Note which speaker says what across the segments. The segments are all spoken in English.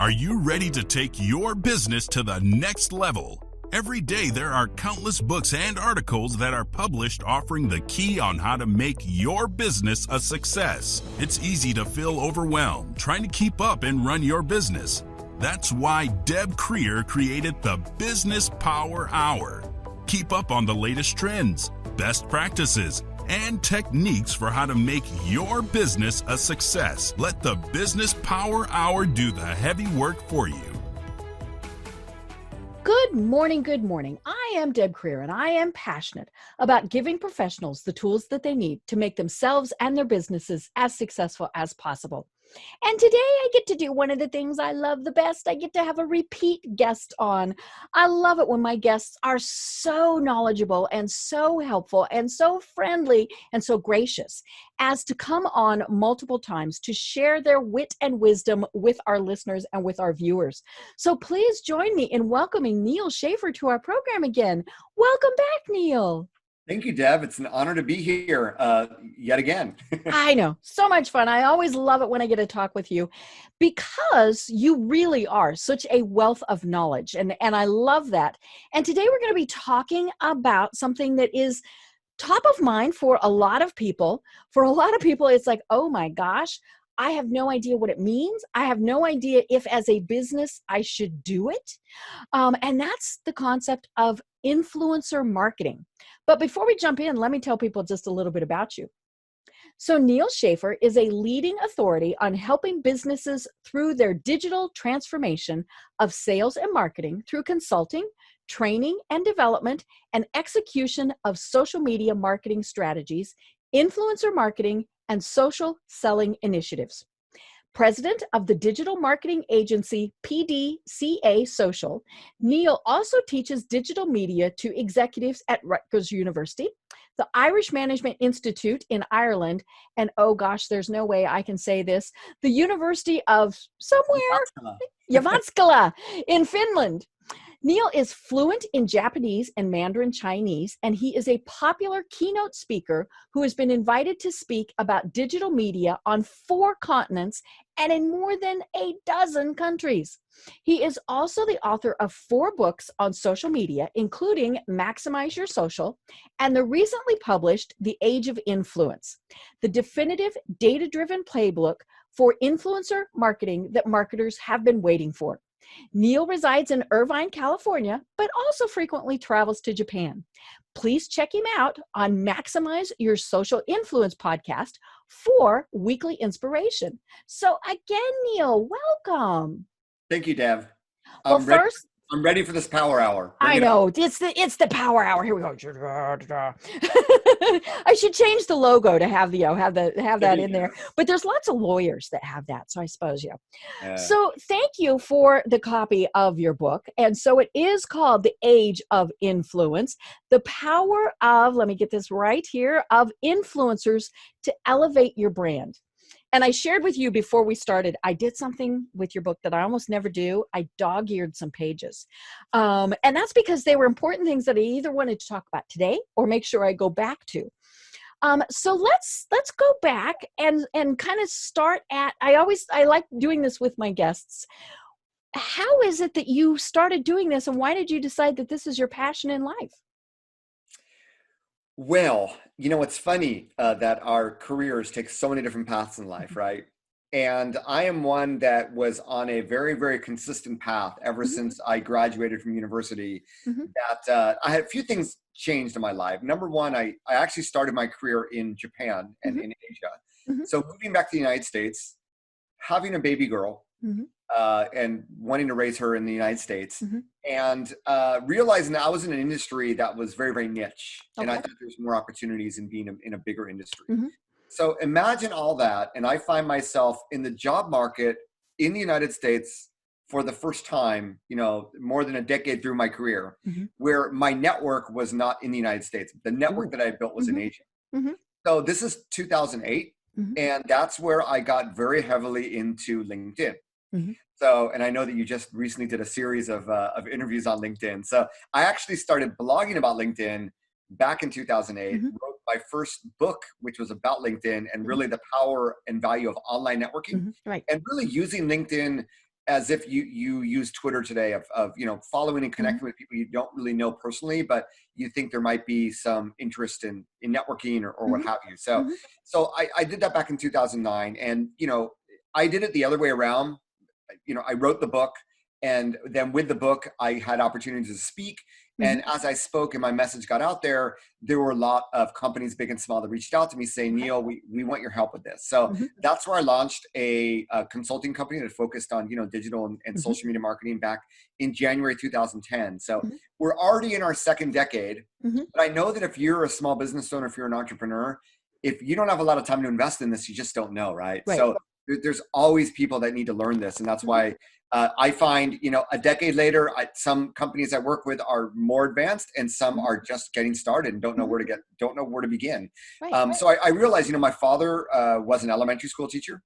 Speaker 1: Are you ready to take your business to the next level? Every day there are countless books and articles that are published offering the key on how to make your business a success. It's easy to feel overwhelmed trying to keep up and run your business. That's why Deb Creer created the Business Power Hour. Keep up on the latest trends, best practices, and techniques for how to make your business a success. Let the Business Power Hour do the heavy work for you.
Speaker 2: Good morning, good morning. I am Deb Creer, and I am passionate about giving professionals the tools that they need to make themselves and their businesses as successful as possible. And today I get to do one of the things I love the best. I get to have a repeat guest on. I love it when my guests are so knowledgeable and so helpful and so friendly and so gracious as to come on multiple times to share their wit and wisdom with our listeners and with our viewers. So please join me in welcoming Neal Schaffer to our program again. Welcome back, Neal.
Speaker 3: Thank you, Deb. It's an honor to be here yet again.
Speaker 2: I know. So much fun. I always love it when I get to talk with you because you really are such a wealth of knowledge. And I love that. And today we're going to be talking about something that is top of mind for a lot of people. For a lot of people, it's like, oh my gosh, I have no idea what it means. I have no idea if as a business I should do it. And that's the concept of influencer marketing. But before we jump in, let me tell people just a little bit about you. So Neal Schaffer is a leading authority on helping businesses through their digital transformation of sales and marketing through consulting, training and development, and execution of social media marketing strategies, influencer marketing, and social selling initiatives. President of the digital marketing agency PDCA Social, Neal also teaches digital media to executives at Rutgers University, the Irish Management Institute in Ireland, and oh gosh, there's no way I can say this, the University of somewhere, Jyväskylä in Finland. Neal is fluent in Japanese and Mandarin Chinese, and he is a popular keynote speaker who has been invited to speak about digital media on 4 continents and in more than a dozen countries. He is also the author of 4 books on social media, including Maximize Your Social and the recently published The Age of Influence, the definitive data-driven playbook for influencer marketing that marketers have been waiting for. Neal resides in Irvine, California, but also frequently travels to Japan. Please check him out on Maximize Your Social Influence podcast for weekly inspiration. So again, Neal, welcome.
Speaker 3: Thank you, Deb.
Speaker 2: Well, first,
Speaker 3: I'm ready for this power hour.
Speaker 2: I know it's the power hour. Here we go. I should change the logo to have that in there. But there's lots of lawyers that have that, so I suppose So thank you for the copy of your book, and so it is called The Age of Influence: The Power of, let me get this right here, of influencers to elevate your brand. And I shared with you before we started, I did something with your book that I almost never do. I dog-eared some pages. And that's because they were important things that I either wanted to talk about today or make sure I go back to. So let's go back and kind of start at, I like doing this with my guests. How is it that you started doing this, and why did you decide that this is your passion in life?
Speaker 3: Well, it's funny that our careers take so many different paths in life, right? And I am one that was on a very, very consistent path ever since I graduated from university. That I had a few things changed in my life. Number one, I actually started my career in Japan and in Asia. So moving back to the United States, having a baby girl, and wanting to raise her in the United States, and realizing that I was in an industry that was very, very niche. And I thought there's more opportunities in being in a bigger industry. So imagine all that. And I find myself in the job market in the United States for the first time, more than a decade through my career, where my network was not in the United States. The network that I built was in Asia. So this is 2008. And that's where I got very heavily into LinkedIn. So, and I know that you just recently did a series of interviews on LinkedIn. So I actually started blogging about LinkedIn back in 2008, wrote my first book, which was about LinkedIn and really the power and value of online networking, and really using LinkedIn as if you use Twitter today of following and connecting with people you don't really know personally, but you think there might be some interest in networking or what have you. So I did that back in 2009, and I did it the other way around. I wrote the book, and then with the book, I had opportunities to speak. And as I spoke and my message got out there, there were a lot of companies, big and small, that reached out to me saying, Neal, we want your help with this. So that's where I launched a consulting company that focused on, digital and social media marketing back in January 2010. So we're already in our second decade. But I know that if you're a small business owner, if you're an entrepreneur, if you don't have a lot of time to invest in this, you just don't know, right? So there's always people that need to learn this. And that's why I find, a decade later, some companies I work with are more advanced, and some are just getting started and don't know where to begin. So I realized, my father was an elementary school teacher,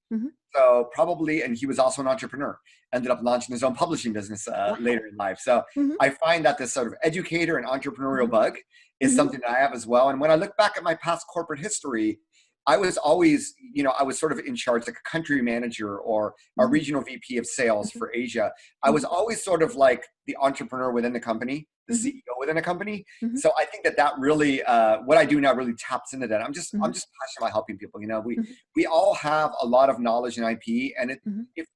Speaker 3: so probably, and he was also an entrepreneur. Ended up launching his own publishing business later in life. So I find that this sort of educator and entrepreneurial bug is something that I have as well. And when I look back at my past corporate history, I was always, I was sort of in charge, like a country manager or a regional VP of sales for Asia. I was always sort of like the entrepreneur within the company, the CEO within a company. So I think that really, what I do now really taps into that. I'm just passionate about helping people. We all have a lot of knowledge and IP, and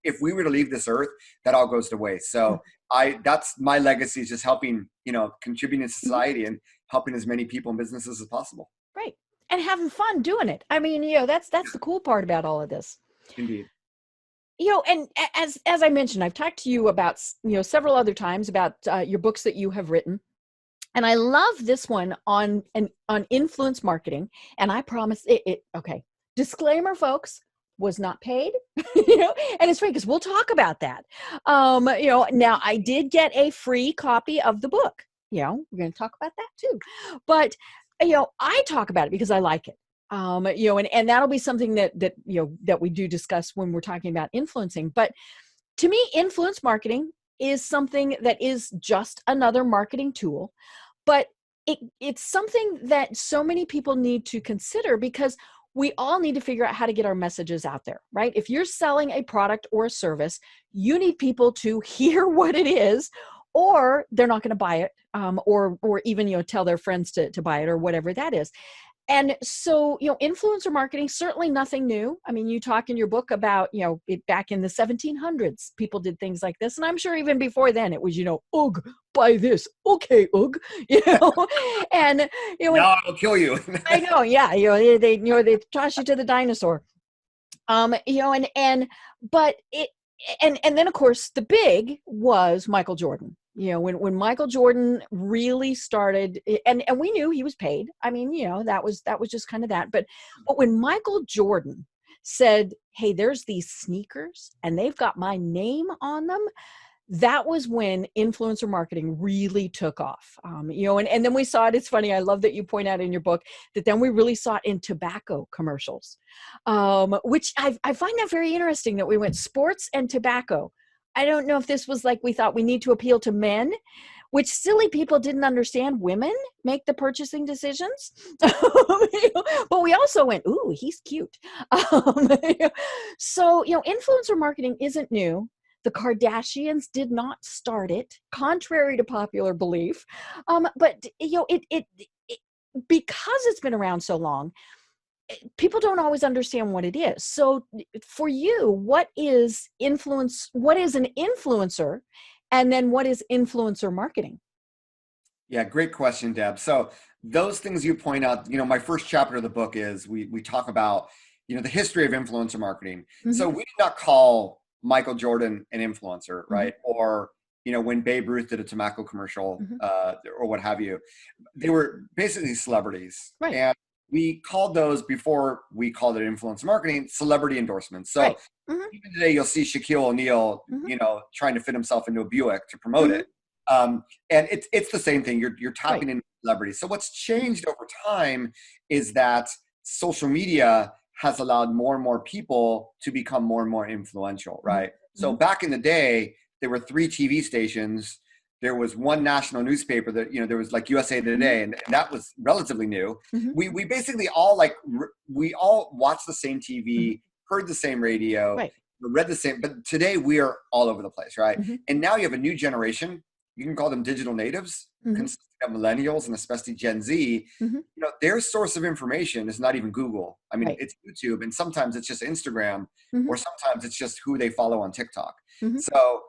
Speaker 3: if we were to leave this earth, that all goes to waste. So that's my legacy, is just helping, contributing to society and helping as many people and businesses as possible.
Speaker 2: Right. And having fun doing it. I mean, that's the cool part about all of this.
Speaker 3: Indeed.
Speaker 2: And as I mentioned, I've talked to you about, several other times about your books that you have written. And I love this one on influence marketing. And I promise okay. Disclaimer, folks, was not paid, and it's free because we'll talk about that. Now I did get a free copy of the book. We're going to talk about that too. But I talk about it because I like it. And that'll be something that we do discuss when we're talking about influencing. But to me, influence marketing is something that is just another marketing tool, but it's something that so many people need to consider, because we all need to figure out how to get our messages out there, right? If you're selling a product or a service, you need people to hear what it is, or they're not going to buy it, or even, tell their friends to buy it, or whatever that is. And so, influencer marketing, certainly nothing new. I mean, you talk in your book about, back in the 1700s, people did things like this. And I'm sure even before then it was, ugh, buy this. Okay, ugh, and,
Speaker 3: no, I'll kill you.
Speaker 2: I know. Yeah. They toss you to the dinosaur. But then of course the big was Michael Jordan. When Michael Jordan really started, and we knew he was paid. I mean, that was just kind of that. But when Michael Jordan said, "Hey, there's these sneakers and they've got my name on them," that was when influencer marketing really took off. And then we saw it. It's funny. I love that you point out in your book that then we really saw it in tobacco commercials, which I find that very interesting, that we went sports and tobacco. I don't know if this was like, we thought we need to appeal to men, which silly people didn't understand women make the purchasing decisions. But we also went, ooh, he's cute. So, influencer marketing isn't new. The Kardashians did not start it, contrary to popular belief. But, it because it's been around so long, people don't always understand what it is. So for you, what is influence? What is an influencer? And then what is influencer marketing?
Speaker 3: Yeah, great question, Deb. So those things you point out, my first chapter of the book is we talk about, the history of influencer marketing. So we did not call Michael Jordan an influencer, right? Or, when Babe Ruth did a tobacco commercial or what have you, they were basically celebrities.
Speaker 2: Right.
Speaker 3: And we called those, before we called it influencer marketing, celebrity endorsements. So even today, you'll see Shaquille O'Neal, trying to fit himself into a Buick to promote it. And it's the same thing. You're tapping into celebrities. So what's changed over time is that social media has allowed more and more people to become more and more influential, right? So back in the day, there were 3 TV stations. There was one national newspaper that, there was like USA Today, and that was relatively new. We basically all we all watched the same TV, heard the same radio.
Speaker 2: Right.
Speaker 3: read the same, but today we are all over the place, right?
Speaker 2: Mm-hmm.
Speaker 3: And now you have a new generation. You can call them digital natives,
Speaker 2: Mm-hmm.
Speaker 3: consisting of millennials and especially Gen Z.
Speaker 2: Mm-hmm.
Speaker 3: You know, their source of information is not even Google. I mean,
Speaker 2: Right.
Speaker 3: it's YouTube, and sometimes it's just Instagram,
Speaker 2: Mm-hmm.
Speaker 3: or sometimes it's just who they follow on TikTok.
Speaker 2: Mm-hmm.
Speaker 3: So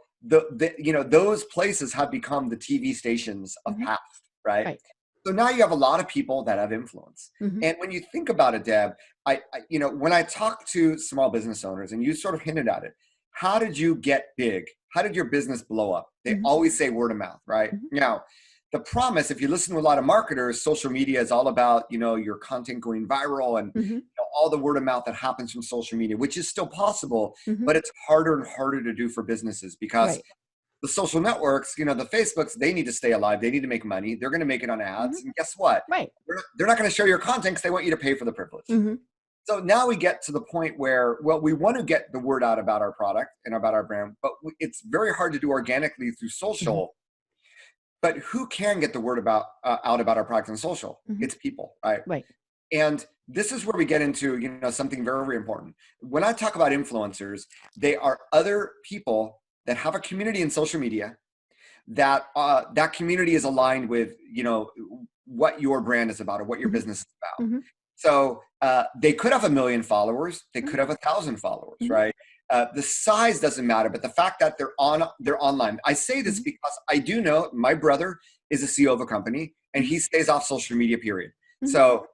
Speaker 3: you know, those places have become the TV stations of
Speaker 2: Mm-hmm.
Speaker 3: past, right?
Speaker 2: Right.
Speaker 3: So now you have a lot of people that have influence.
Speaker 2: Mm-hmm.
Speaker 3: And when you think about it, Deb, I you know, when I talk to small business owners, and you sort of hinted at it, how did you get big? How did your business blow up? They
Speaker 2: Mm-hmm.
Speaker 3: always say word of mouth, right?
Speaker 2: Mm-hmm.
Speaker 3: Now, the promise, if you listen to a lot of marketers, social media is all about, you know, your content going viral and
Speaker 2: Mm-hmm.
Speaker 3: you know, all the word of mouth that happens from social media, which is still possible,
Speaker 2: Mm-hmm.
Speaker 3: but it's harder and harder to do for businesses because
Speaker 2: Right.
Speaker 3: the social networks, you know, the Facebooks, they need to stay alive. They need to make money. They're going to make it on ads.
Speaker 2: Mm-hmm.
Speaker 3: And guess what?
Speaker 2: Right.
Speaker 3: They're not going to show your content because they want you to pay for the privilege.
Speaker 2: Mm-hmm.
Speaker 3: So now we get to the point where, well, we want to get the word out about our product and about our brand, but it's very hard to do organically through social.
Speaker 2: Mm-hmm.
Speaker 3: But who can get the word out about our product on social?
Speaker 2: Mm-hmm.
Speaker 3: It's people, right?
Speaker 2: Right.
Speaker 3: And this is where we get into, you know, something very, very important. When I talk about influencers, they are other people that have a community in social media that that community is aligned with, you know, what your brand is about or what your
Speaker 2: Mm-hmm.
Speaker 3: business is about.
Speaker 2: Mm-hmm.
Speaker 3: So they could have 1 million followers. They
Speaker 2: Mm-hmm.
Speaker 3: could have 1,000 followers,
Speaker 2: Mm-hmm.
Speaker 3: right? The size doesn't matter, but the fact that they're online. I say this
Speaker 2: Mm-hmm.
Speaker 3: because I do know my brother is a CEO of a company and he stays off social media, period.
Speaker 2: Mm-hmm.
Speaker 3: So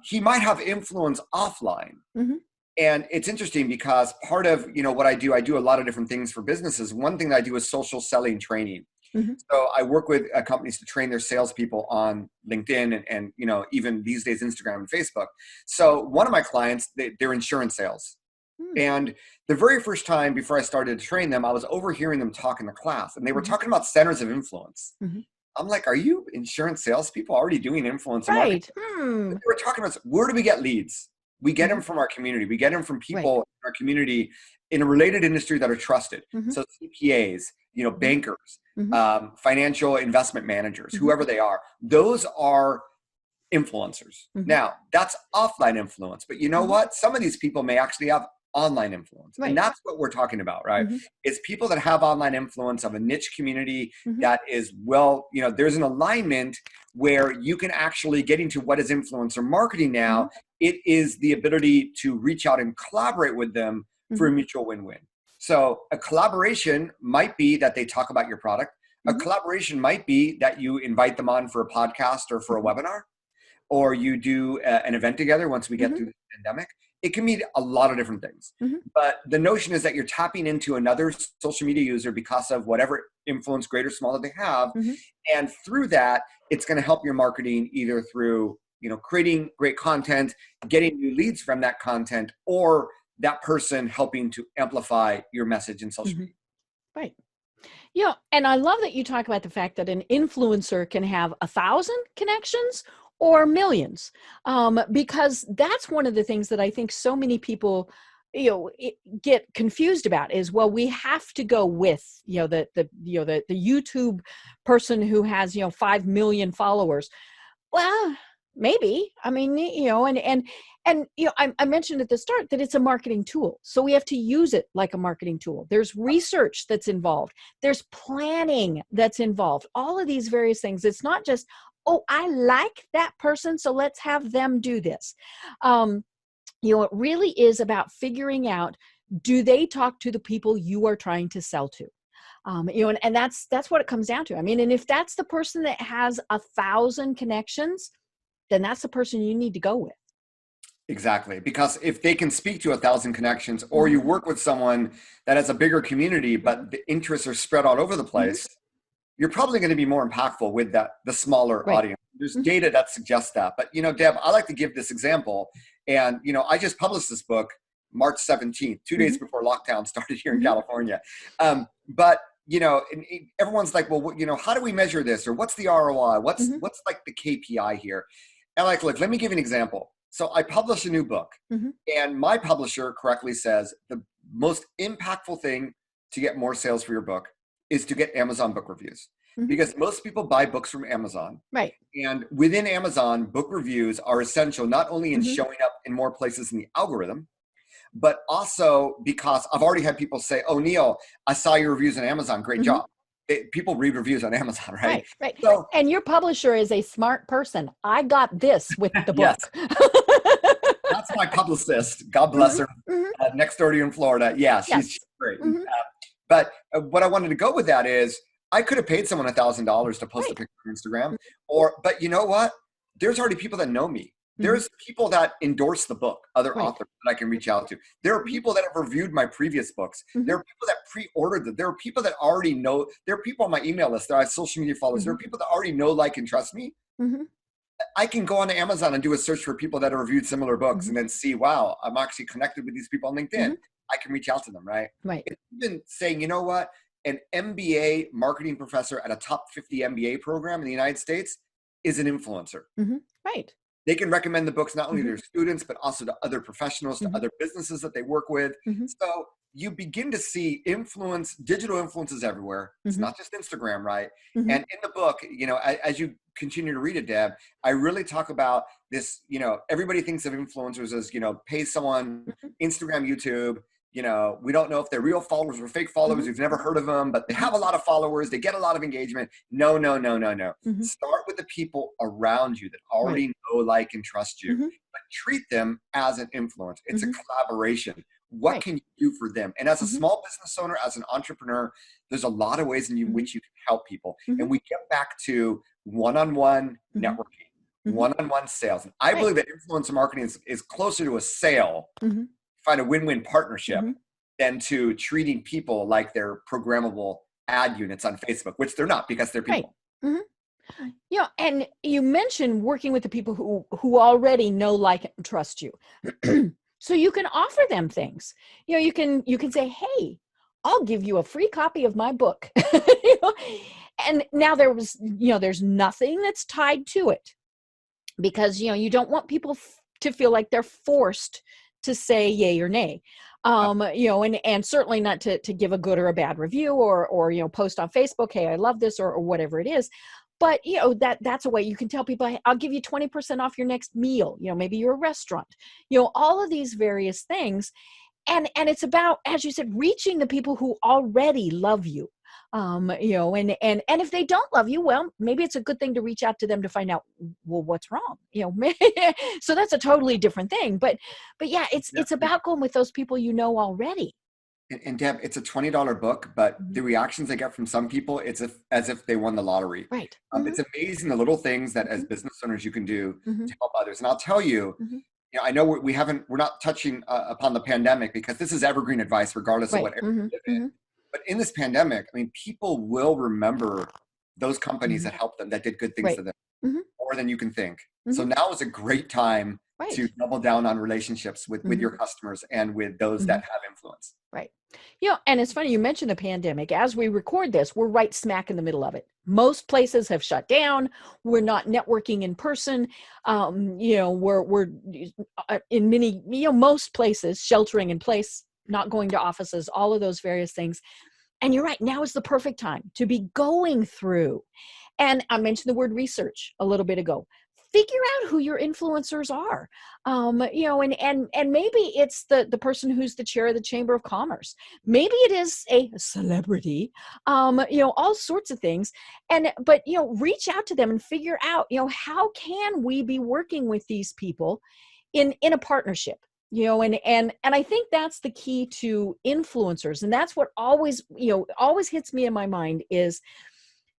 Speaker 3: he might have influence offline.
Speaker 2: Mm-hmm.
Speaker 3: And it's interesting because part of, you know, what I do a lot of different things for businesses. One thing that I do is social selling training.
Speaker 2: Mm-hmm.
Speaker 3: So I work with companies to train their salespeople on LinkedIn and you know, even these days, Instagram and Facebook. So one of my clients, they're insurance sales.
Speaker 2: Mm-hmm.
Speaker 3: And the very first time before I started to train them, I was overhearing them talk in the class and they were
Speaker 2: Mm-hmm.
Speaker 3: talking about centers of influence.
Speaker 2: Mm-hmm.
Speaker 3: I'm like, are you insurance salespeople already doing influence marketing?
Speaker 2: Right. Hmm.
Speaker 3: They were talking about, where do we get leads? We get
Speaker 2: Mm-hmm.
Speaker 3: them from our community. We get them from people
Speaker 2: Right.
Speaker 3: in our community in a related industry that are trusted.
Speaker 2: Mm-hmm.
Speaker 3: So CPAs, you know, bankers,
Speaker 2: Mm-hmm.
Speaker 3: financial investment managers,
Speaker 2: Mm-hmm.
Speaker 3: whoever they are, those are influencers.
Speaker 2: Mm-hmm.
Speaker 3: Now, that's offline influence, but you know
Speaker 2: Mm-hmm.
Speaker 3: what? Some of these people may actually have online influence.
Speaker 2: Right.
Speaker 3: And that's what we're talking about, right?
Speaker 2: Mm-hmm.
Speaker 3: It's people that have online influence of a niche community
Speaker 2: Mm-hmm.
Speaker 3: that is, well, you know, there's an alignment where you can actually get into what is influencer marketing now.
Speaker 2: Mm-hmm.
Speaker 3: It is the ability to reach out and collaborate with them for a
Speaker 2: Mm-hmm.
Speaker 3: mutual win-win. So a collaboration might be that they talk about your product. A
Speaker 2: Mm-hmm.
Speaker 3: collaboration might be that you invite them on for a podcast or for a webinar, or you do an event together once we get
Speaker 2: Mm-hmm.
Speaker 3: through the pandemic. It can mean a lot of different things.
Speaker 2: Mm-hmm.
Speaker 3: But the notion is that you're tapping into another social media user because of whatever influence, great or small, that they have.
Speaker 2: Mm-hmm.
Speaker 3: And through that, it's going to help your marketing either through, you know, creating great content, getting new leads from that content, or that person helping to amplify your message in social
Speaker 2: Mm-hmm.
Speaker 3: media.
Speaker 2: Right. Yeah. And I love that you talk about the fact that an influencer can have 1,000 connections or millions, because that's one of the things that I think so many people, you know, get confused about is, well, we have to go with, you know, the YouTube person who has, you know, 5 million followers. Well, maybe. I mean, you know, and you know, I mentioned at the start that it's a marketing tool. So we have to use it like a marketing tool. There's research that's involved. There's planning that's involved. All of these various things. It's not just, oh, I like that person, so let's have them do this. You know, it really is about figuring out, do they talk to the people you are trying to sell to? You know, and that's what it comes down to. I mean, and if that's the person that has 1,000 connections, then that's the person you need to go with.
Speaker 3: Exactly. Because if they can speak to 1,000 connections, or you work with someone that has a bigger community, but the interests are spread all over the place, you're probably going to be more impactful with the smaller
Speaker 2: Right.
Speaker 3: audience. There's data that suggests that. But, you know, Deb, I like to give this example. And, you know, I just published this book March 17th, 2 days before lockdown started here in California. But, you know, and everyone's like, well, you know, how do we measure this? Or what's the ROI? What's like the KPI here? And like, look, let me give you an example. So I published a new book, and my publisher correctly says the most impactful thing to get more sales for your book is to get Amazon book reviews, because most people buy books from Amazon.
Speaker 2: Right.
Speaker 3: And within Amazon, book reviews are essential, not only in showing up in more places in the algorithm, but also because I've already had people say, "Oh, Neal, I saw your reviews on Amazon. Great job." People read reviews on Amazon, right?
Speaker 2: Right.
Speaker 3: So
Speaker 2: And your publisher is a smart person. I got this with the
Speaker 3: yes,
Speaker 2: book.
Speaker 3: that's my publicist. God bless
Speaker 2: Mhm,
Speaker 3: her.
Speaker 2: mhm.
Speaker 3: Next door to you in Florida. Yeah, she's
Speaker 2: Yes.
Speaker 3: great.
Speaker 2: Mhm.
Speaker 3: But what I wanted to go with that is I could have paid someone $1,000 to post a
Speaker 2: Right.
Speaker 3: picture on Instagram, but you know what? There's already people that know me.
Speaker 2: Mhm.
Speaker 3: There's people that endorse the book, other
Speaker 2: Right.
Speaker 3: authors that I can reach out to. There are
Speaker 2: Mhm.
Speaker 3: people that have reviewed my previous books. There
Speaker 2: Mhm.
Speaker 3: are people that pre-ordered them. There are people that already know. There are people on my email list. There are social media followers. There are
Speaker 2: Mhm.
Speaker 3: people that already know, like, and trust me.
Speaker 2: Mhm.
Speaker 3: I can go on Amazon and do a search for people that have reviewed similar books
Speaker 2: Mhm.
Speaker 3: and then see, wow, I'm actually connected with these people on LinkedIn.
Speaker 2: Mhm.
Speaker 3: I can reach out to them, right?
Speaker 2: Right.
Speaker 3: It's even saying, you know what? An MBA marketing professor at a top 50 MBA program in the United States is an influencer.
Speaker 2: Mhm. Right.
Speaker 3: They can recommend the books not only to
Speaker 2: Mhm.
Speaker 3: their students, but also to other professionals, to
Speaker 2: Mhm.
Speaker 3: other businesses that they work with.
Speaker 2: Mhm.
Speaker 3: So you begin to see influence, digital influences everywhere. It's
Speaker 2: Mhm.
Speaker 3: not just Instagram, right?
Speaker 2: Mhm.
Speaker 3: And in the book, as you continue to read it, Deb, I really talk about this. Everybody thinks of influencers as, pay someone,
Speaker 2: Mhm.
Speaker 3: Instagram, YouTube. We don't know if they're real followers or fake followers.
Speaker 2: Mhm.
Speaker 3: We've never heard of them, but they
Speaker 2: Mhm.
Speaker 3: have a lot of followers. They get a lot of engagement. No, no, no, no, no.
Speaker 2: Mhm.
Speaker 3: Start with the people around you that
Speaker 2: Right.
Speaker 3: already know, like, and trust you,
Speaker 2: Mhm.
Speaker 3: but treat them as an influence. It's a
Speaker 2: Mhm.
Speaker 3: collaboration. What
Speaker 2: Right.
Speaker 3: can you do for them? And as a
Speaker 2: Mhm.
Speaker 3: small business owner, as an entrepreneur, there's a lot of ways in
Speaker 2: Mhm.
Speaker 3: which you can help people.
Speaker 2: Mhm.
Speaker 3: And we get back to one-on-one
Speaker 2: Mhm.
Speaker 3: networking,
Speaker 2: Mhm.
Speaker 3: one-on-one sales. And I
Speaker 2: Right.
Speaker 3: believe that influencer marketing is closer to a sale,
Speaker 2: Mhm.
Speaker 3: find a win-win partnership,
Speaker 2: Mhm.
Speaker 3: than to treating people like they're programmable ad units on Facebook, which they're not, because they're
Speaker 2: Right.
Speaker 3: people.
Speaker 2: Mhm. And you mentioned working with the people who already know, like, and trust you. So you can offer them things. You can say, "Hey, I'll give you a free copy of my book." You know? And now there's nothing that's tied to it, because you don't want people to feel like they're forced to say yay or nay. And certainly not to give a good or a bad review, or post on Facebook, "Hey, I love this," or whatever it is. But that's a way you can tell people, "Hey, I'll give you 20% off your next meal." Maybe you're a restaurant. All of these various things. And it's about, as you said, reaching the people who already love you. And if they don't love you, well, maybe it's a good thing to reach out to them to find out, well, what's wrong. So that's a totally different thing. But yeah, it's about going with those people already.
Speaker 3: And Deb, it's a $20 book, but
Speaker 2: Mhm.
Speaker 3: the reactions I get from some people, it's as if they won the lottery.
Speaker 2: Right.
Speaker 3: It's amazing the little things that as
Speaker 2: Mhm.
Speaker 3: business owners you can do
Speaker 2: Mhm.
Speaker 3: to help others. And I'll tell you,
Speaker 2: Mhm.
Speaker 3: I know we're not touching upon the pandemic, because this is evergreen advice, regardless of
Speaker 2: Right.
Speaker 3: what area you
Speaker 2: Mhm.
Speaker 3: live in.
Speaker 2: Mhm.
Speaker 3: But in this pandemic, I mean, people will remember those companies
Speaker 2: Mhm.
Speaker 3: that helped them, that did good things
Speaker 2: Right.
Speaker 3: to them,
Speaker 2: Mhm.
Speaker 3: more than you can think. So
Speaker 2: Mhm.
Speaker 3: now is a great time to
Speaker 2: Right.
Speaker 3: double down on relationships with
Speaker 2: Mhm.
Speaker 3: your customers and with those that
Speaker 2: Mhm.
Speaker 3: have influence.
Speaker 2: Right. And it's funny you mentioned the pandemic. As we record this, we're right smack in the middle of it. Most places have shut down. We're not networking in person. We're in many, most places sheltering in place, not going to offices, all of those various things. And you're right. Now is the perfect time to be going through. And I mentioned the word research a little bit ago. Figure out who your influencers are. And maybe it's the person who's the chair of the Chamber of Commerce. Maybe it is a celebrity. All sorts of things. But reach out to them and figure out, how can we be working with these people in a partnership. And I think that's the key to influencers. And that's what always hits me in my mind is,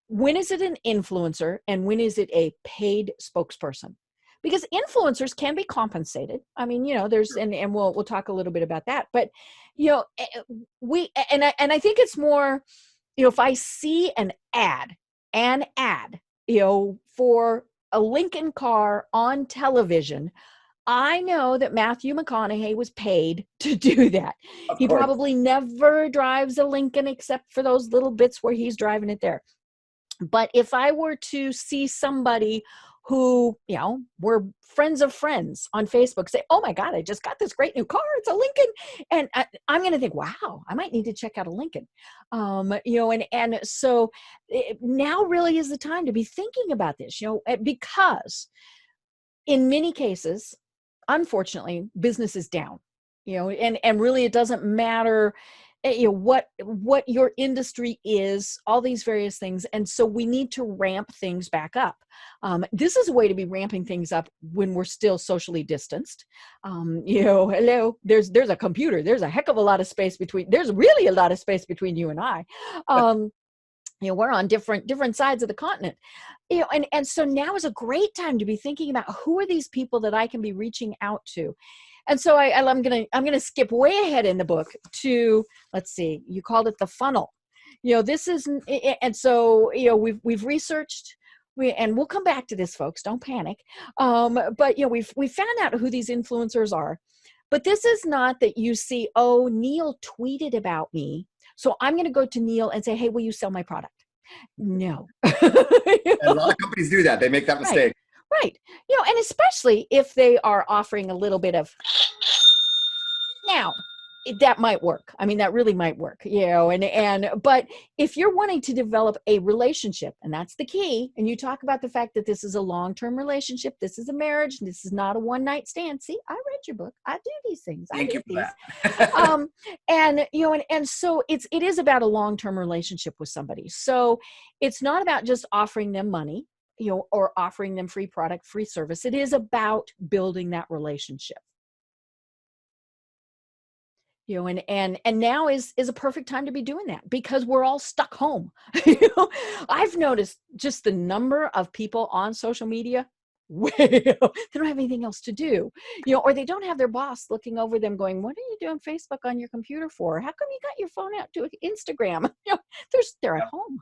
Speaker 2: when is it an influencer and when is it a paid spokesperson? Because influencers can be compensated. I mean, there's, and we'll talk a little bit about that. But we and I think it's more, if I see an ad, for a Lincoln car on television, I know that Matthew McConaughey was paid to do that.
Speaker 3: Of
Speaker 2: He
Speaker 3: course.
Speaker 2: probably never drives a Lincoln except for those little bits where he's driving it there. But if I were to see somebody who, were friends of friends on Facebook, say, "Oh my God, I just got this great new car. It's a Lincoln." And I'm going to think, wow, I might need to check out a Lincoln. And so now really is the time to be thinking about this, because in many cases, unfortunately, business is down. And really it doesn't matter what your industry is, all these various things. And so we need to ramp things back up. This is a way to be ramping things up when we're still socially distanced. Hello, there's a computer, there's a heck of a lot of space there's really a lot of space between you and I. We're on different sides of the continent, and so now is a great time to be thinking about who are these people that I can be reaching out to. And so I'm gonna skip way ahead in the book to, let's see, you called it the funnel. This is, and so we've researched, and we'll come back to this, folks. Don't panic. But we found out who these influencers are. But this is not that you see, oh, Neal tweeted about me, so I'm going to go to Neal and say, hey, will you sell my product? No.
Speaker 3: And a lot of companies do that. They make that mistake.
Speaker 2: Right. And especially if they are offering a little bit of, now, that might work. I mean, that really might work, but if you're wanting to develop a relationship, and that's the key, and you talk about the fact that this is a long-term relationship, this is a marriage, this is not a one-night stand. See, I read your book. I do these things.
Speaker 3: Thank you for that.
Speaker 2: And so it is about a long-term relationship with somebody. So it's not about just offering them money, or offering them free product, free service. It is about building that relationship. And now is a perfect time to be doing that, because we're all stuck home. I've noticed just the number of people on social media, they don't have anything else to do, or they don't have their boss looking over them going, what are you doing Facebook on your computer for? How come you got your phone out to Instagram? They're at home.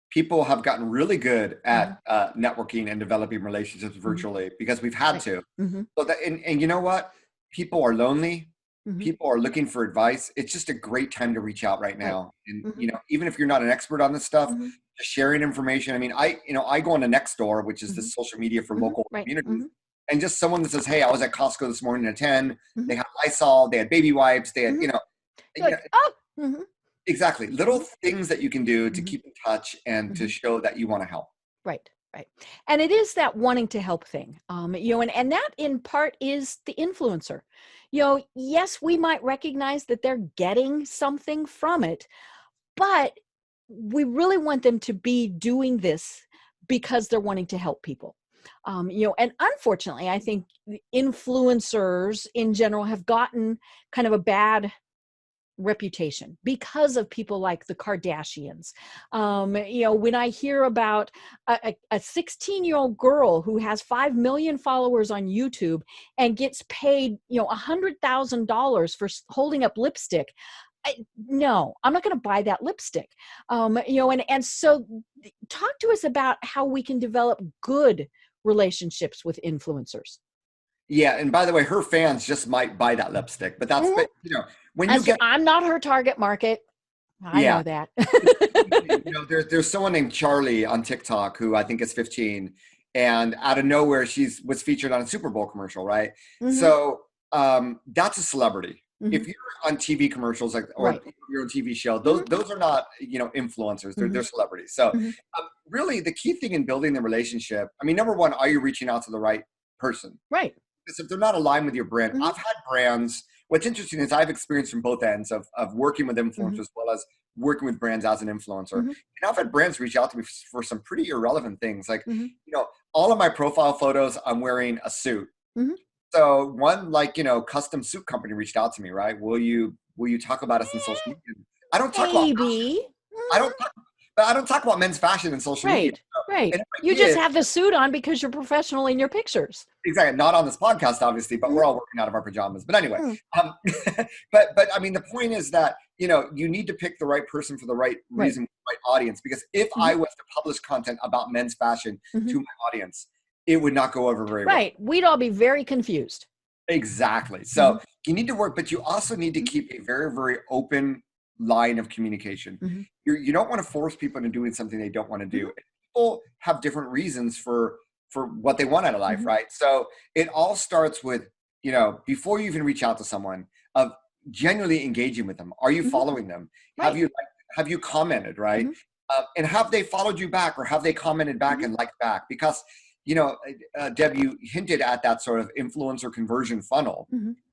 Speaker 3: People have gotten really good at networking and developing relationships virtually because we've had to. So that, and you know what? People are lonely. People are looking for advice. It's just a great time to reach out right now. And, even if you're not an expert on this stuff, just sharing information. I mean, I go on to Nextdoor, which is the social media for local communities. And just someone that says, hey, I was at Costco this morning at 10. They had Lysol, they had baby wipes, they had, exactly. Little things that you can do to keep in touch and to show that you want to help.
Speaker 2: Right. And it is that wanting to help thing, and that in part is the influencer. Yes, we might recognize that they're getting something from it, but we really want them to be doing this because they're wanting to help people. And unfortunately, I think influencers in general have gotten kind of a bad reputation because of people like the Kardashians. When I hear about a 16-year-old girl who has 5 million followers on YouTube and gets paid, $100,000 for holding up lipstick, no, I'm not going to buy that lipstick. And so talk to us about how we can develop good relationships with influencers.
Speaker 3: Yeah, and by the way, her fans just might buy that lipstick, but that's when you get.
Speaker 2: I'm not her target market. I know that.
Speaker 3: There's someone named Charlie on TikTok who I think is 15, and out of nowhere was featured on a Super Bowl commercial, right? So that's a celebrity. If you're on TV commercials or your own TV show, those are not influencers. They're celebrities. So really, the key thing in building the relationship, I mean, number one, are you reaching out to the right person?
Speaker 2: Right.
Speaker 3: Because if they're not aligned with your brand, I've had brands. What's interesting is I've experienced from both ends of working with influencers as well as working with brands as an influencer. And I've had brands reach out to me for some pretty irrelevant things. Like, all of my profile photos, I'm wearing a suit. So one custom suit company reached out to me, right? Will you talk about us in social media? I don't talk I don't talk about men's fashion in social media.
Speaker 2: Right. You just have the suit on because you're professional in your pictures.
Speaker 3: Exactly. Not on this podcast, obviously, but we're all working out of our pajamas. But anyway, but I mean, the point is that, you need to pick the right person for the right reason, right audience. Because if I was to publish content about men's fashion to my audience, it would not go over very well. Right.
Speaker 2: We'd all be very confused.
Speaker 3: Exactly. So you need to work, but you also need to keep a very, very open line of communication. You don't want to force people into doing something they don't want to do. People have different reasons for what they want out of life, right? So it all starts with, before you even reach out to someone, of genuinely engaging with them. Are you following them? Have you commented, right? And have they followed you back, or have they commented back and liked back? Because Deb, you hinted at that sort of influencer conversion funnel.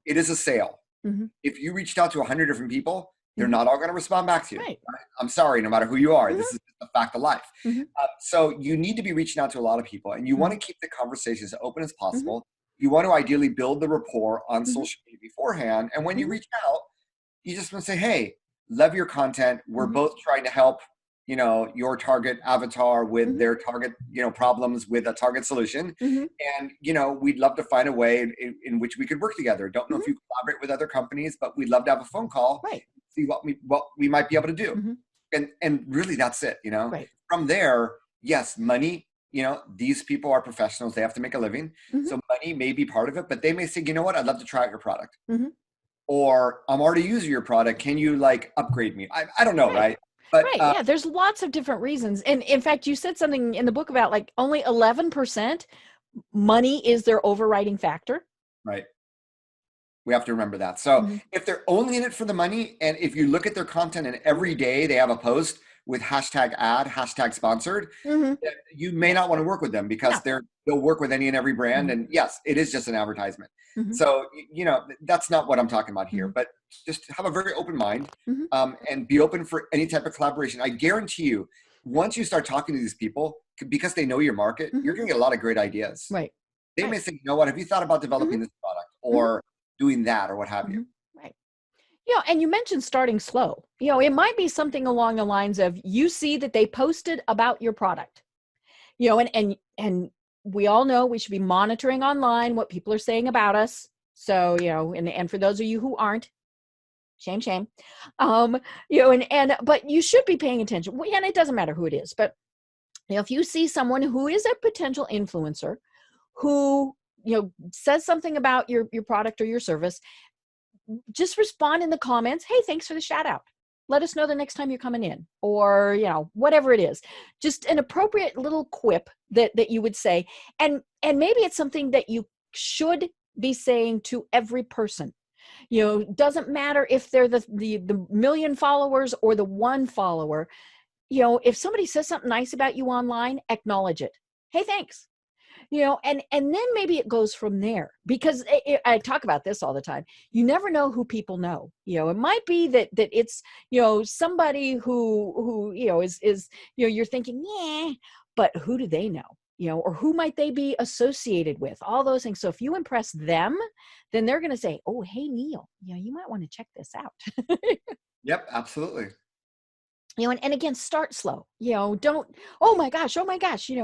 Speaker 3: It is a sale.
Speaker 2: Mm-hmm.
Speaker 3: If you reached out to 100 different people, they're
Speaker 2: Mm-hmm.
Speaker 3: not all going to respond back to you.
Speaker 2: Right.
Speaker 3: Right? I'm sorry, no matter who you are,
Speaker 2: Mm-hmm.
Speaker 3: this is a fact of life.
Speaker 2: Mm-hmm.
Speaker 3: So you need to be reaching out to a lot of people, and you want to keep the conversations as open as
Speaker 2: Mm-hmm.
Speaker 3: possible. You want to ideally build the rapport on
Speaker 2: Mm-hmm.
Speaker 3: social media beforehand. And when you
Speaker 2: Mm-hmm.
Speaker 3: reach out, you just want to say, hey, love your content. We're
Speaker 2: Mm-hmm.
Speaker 3: both trying to help, your target avatar with
Speaker 2: Mm-hmm.
Speaker 3: their target, problems with a target solution.
Speaker 2: Mm-hmm.
Speaker 3: And, we'd love to find a way in which we could work together. Don't know
Speaker 2: Mm-hmm.
Speaker 3: if you collaborate with other companies, but we'd love to have a phone call,
Speaker 2: Right.
Speaker 3: see what we might be able to do.
Speaker 2: Mm-hmm.
Speaker 3: And really that's it,
Speaker 2: Right.
Speaker 3: From there, yes, money, these people are professionals. They have to make a living.
Speaker 2: Mm-hmm.
Speaker 3: So money may be part of it, but they may say, you know what, I'd love to try out your product.
Speaker 2: Mm-hmm.
Speaker 3: Or I'm already using your product. Can you upgrade me? I don't know. Right. But
Speaker 2: right. Yeah. There's lots of different reasons. And in fact, you said something in the book about only 11% money is their overriding factor.
Speaker 3: Right. We have to remember that. So
Speaker 2: Mm-hmm.
Speaker 3: if they're only in it for the money, and if you look at their content and every day they have a post with hashtag ad, hashtag sponsored,
Speaker 2: Mm-hmm.
Speaker 3: you may not want to work with them because they'll work with any and every brand.
Speaker 2: Mm-hmm.
Speaker 3: And yes, it is just an advertisement.
Speaker 2: Mm-hmm.
Speaker 3: So, that's not what I'm talking about here,
Speaker 2: Mm-hmm.
Speaker 3: but just have a very open mind,
Speaker 2: Mm-hmm.
Speaker 3: and be open for any type of collaboration. I guarantee you, once you start talking to these people, because they know your market,
Speaker 2: Mm-hmm.
Speaker 3: you're going to get a lot of great ideas.
Speaker 2: Right.
Speaker 3: They may say, you know what, have you thought about developing this product or doing that or what have you?
Speaker 2: Right. And you mentioned starting slow. It might be something along the lines of, you see that they posted about your product, and we all know we should be monitoring online what people are saying about us. So, and for those of you who aren't, shame. But you should be paying attention. And it doesn't matter who it is, but if you see someone who is a potential influencer who, says something about your product or your service, just respond in the comments. Hey, thanks for the shout out. Let us know the next time you're coming in, or, whatever it is, just an appropriate little quip that you would say. And maybe it's something that you should be saying to every person. Doesn't matter if they're the million followers or the one follower. If somebody says something nice about you online, acknowledge it. Hey, thanks. And then maybe it goes from there, because I talk about this all the time. You never know who people know. It might be that it's, somebody who is, you're thinking, yeah, but who do they know? Or who might they be associated with? All those things. So if you impress them, then they're going to say, oh, hey, Neal, you might want to check this out.
Speaker 3: Yep, absolutely.
Speaker 2: And again, start slow. Don't, oh my gosh, and you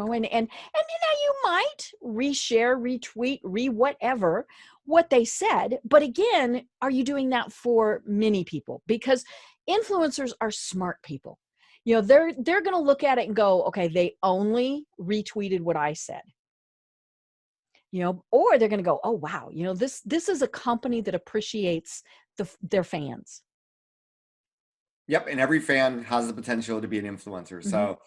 Speaker 2: might reshare, retweet, whatever what they said. But again, are you doing that for many people? Because influencers are smart people. They're going to look at it and go, okay, they only retweeted what I said. Or they're going to go, oh wow, this is a company that appreciates their fans.
Speaker 3: Yep. And every fan has the potential to be an influencer. So,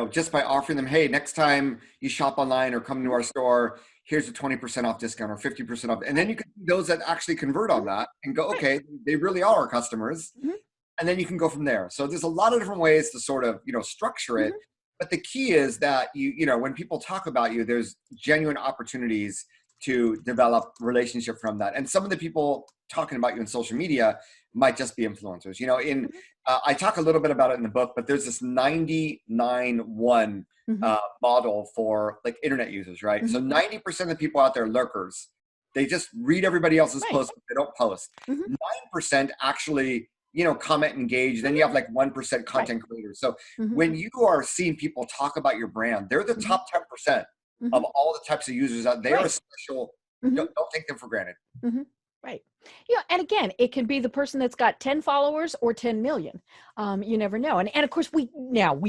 Speaker 3: just by offering them, hey, next time you shop online or come to our store, here's a 20% off discount or 50% off. And then you can see those that actually convert on that and go, okay, they really are our customers. And then you can go from there. So there's a lot of different ways to sort of, structure it. But the key is that when people talk about you, there's genuine opportunities to develop relationship from that. And some of the people talking about you in social media might just be influencers. I talk a little bit about it in the book, but there's this 99-1 model for internet users, right? So 90% of the people out there are lurkers. They just read everybody else's posts, but they don't post. 9% actually, comment, engage. Then you have 1% content creators. So when you are seeing people talk about your brand, they're the top 10% of all the types of users out there. They are special. Don't take them for granted.
Speaker 2: Right. And again, it can be the person that's got 10 followers or 10 million. You never know. And of course, we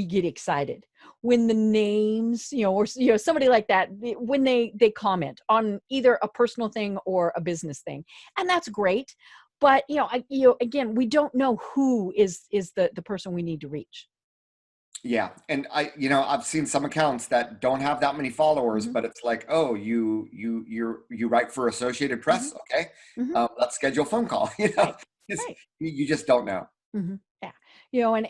Speaker 2: get excited when the names, or somebody like that, when they comment on either a personal thing or a business thing. And that's great. But, again, we don't know who is the person we need to reach.
Speaker 3: Yeah. And I've seen some accounts that don't have that many followers, but it's like, oh, you write for Associated Press. Okay. Let's schedule a phone call. You just don't know.
Speaker 2: Yeah.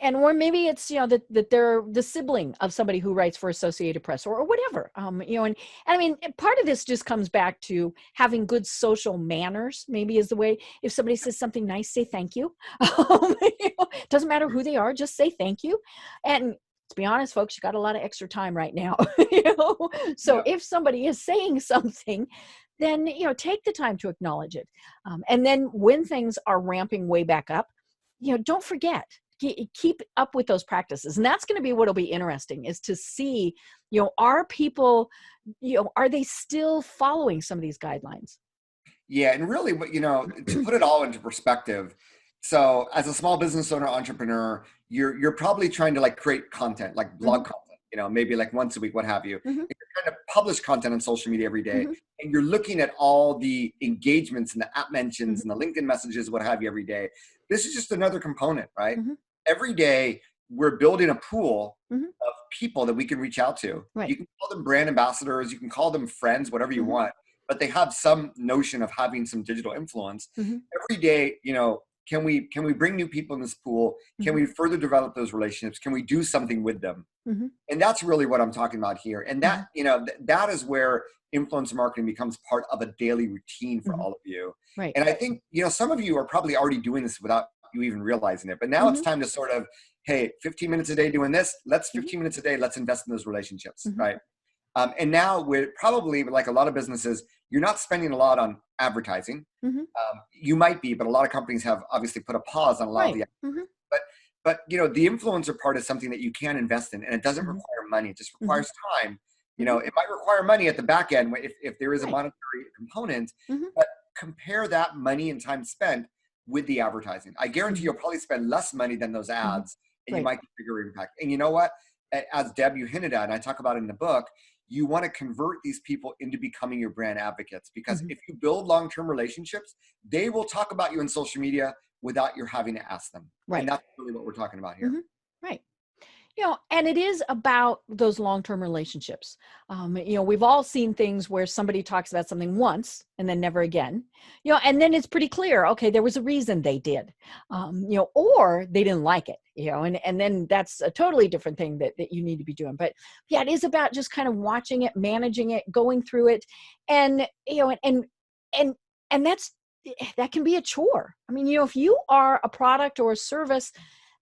Speaker 2: And or maybe it's, that they're the sibling of somebody who writes for Associated Press or whatever. And I mean, part of this just comes back to having good social manners, maybe is the way. If somebody says something nice, say thank you. Doesn't matter who they are, just say thank you. And to be honest, folks, you got a lot of extra time right now. So
Speaker 3: Yeah.
Speaker 2: if somebody is saying something, then, take the time to acknowledge it. And then when things are ramping way back up, don't forget, keep up with those practices. And that's going to be what'll be interesting, is to see, are people, are they still following some of these guidelines?
Speaker 3: Yeah, and really, to put it all into perspective, so as a small business owner, entrepreneur, you're probably trying to like create content, like blog
Speaker 2: Hmm.
Speaker 3: content, maybe like once a week, what have you. And
Speaker 2: Hmm.
Speaker 3: you're trying to publish content on social media every day,
Speaker 2: Hmm.
Speaker 3: and you're looking at all the engagements and the app mentions
Speaker 2: Hmm.
Speaker 3: and the LinkedIn messages, what have you, every day. This is just another component, right?
Speaker 2: Hmm.
Speaker 3: Every day, we're building a pool
Speaker 2: Hmm.
Speaker 3: of people that we can reach out to.
Speaker 2: Right.
Speaker 3: You can call them brand ambassadors, you can call them friends, whatever you
Speaker 2: Hmm.
Speaker 3: want, but they have some notion of having some digital influence.
Speaker 2: Hmm.
Speaker 3: Every day, can we bring new people in this pool? Can
Speaker 2: Hmm.
Speaker 3: we further develop those relationships? Can we do something with them?
Speaker 2: Hmm.
Speaker 3: And that's really what I'm talking about here. And that,
Speaker 2: Hmm.
Speaker 3: that is where influencer marketing becomes part of a daily routine for
Speaker 2: Hmm.
Speaker 3: all of you.
Speaker 2: Right.
Speaker 3: And I think, some of you are probably already doing this without you even realizing it. But now it's
Speaker 2: Hmm.
Speaker 3: time to sort of, hey, 15 minutes a day doing this. Let's
Speaker 2: Hmm.
Speaker 3: 15 minutes a day. Let's invest in those relationships,
Speaker 2: Hmm.
Speaker 3: right? And now we're probably, like a lot of businesses, you're not spending a lot on advertising.
Speaker 2: Hmm.
Speaker 3: You might be, but a lot of companies have obviously put a pause on a lot of
Speaker 2: Right.
Speaker 3: the.
Speaker 2: Hmm.
Speaker 3: But the influencer part is something that you can invest in, and it doesn't
Speaker 2: Hmm.
Speaker 3: require money. It just
Speaker 2: Hmm.
Speaker 3: requires time.
Speaker 2: Hmm.
Speaker 3: It might require money at the back end if there is a
Speaker 2: Right.
Speaker 3: monetary component,
Speaker 2: Hmm.
Speaker 3: but compare that money and time spent with the advertising. I guarantee
Speaker 2: Hmm.
Speaker 3: you'll probably spend less money than those
Speaker 2: Hmm.
Speaker 3: ads, and you
Speaker 2: Right.
Speaker 3: might get bigger impact. And you know what? As Deb, you hinted at, and I talk about it in the book, you want to convert these people into becoming your brand advocates, because
Speaker 2: Hmm.
Speaker 3: if you build long-term relationships, they will talk about you in social media without you having to ask them. And
Speaker 2: Right.
Speaker 3: that's really what we're talking about here.
Speaker 2: Hmm. Right. And it is about those long-term relationships. We've all seen things where somebody talks about something once and then never again, and then it's pretty clear, okay, there was a reason they did, or they didn't like it, and then that's a totally different thing that you need to be doing. But yeah, it is about just kind of watching it, managing it, going through it. And, and, and that can be a chore. I mean, if you are a product or a service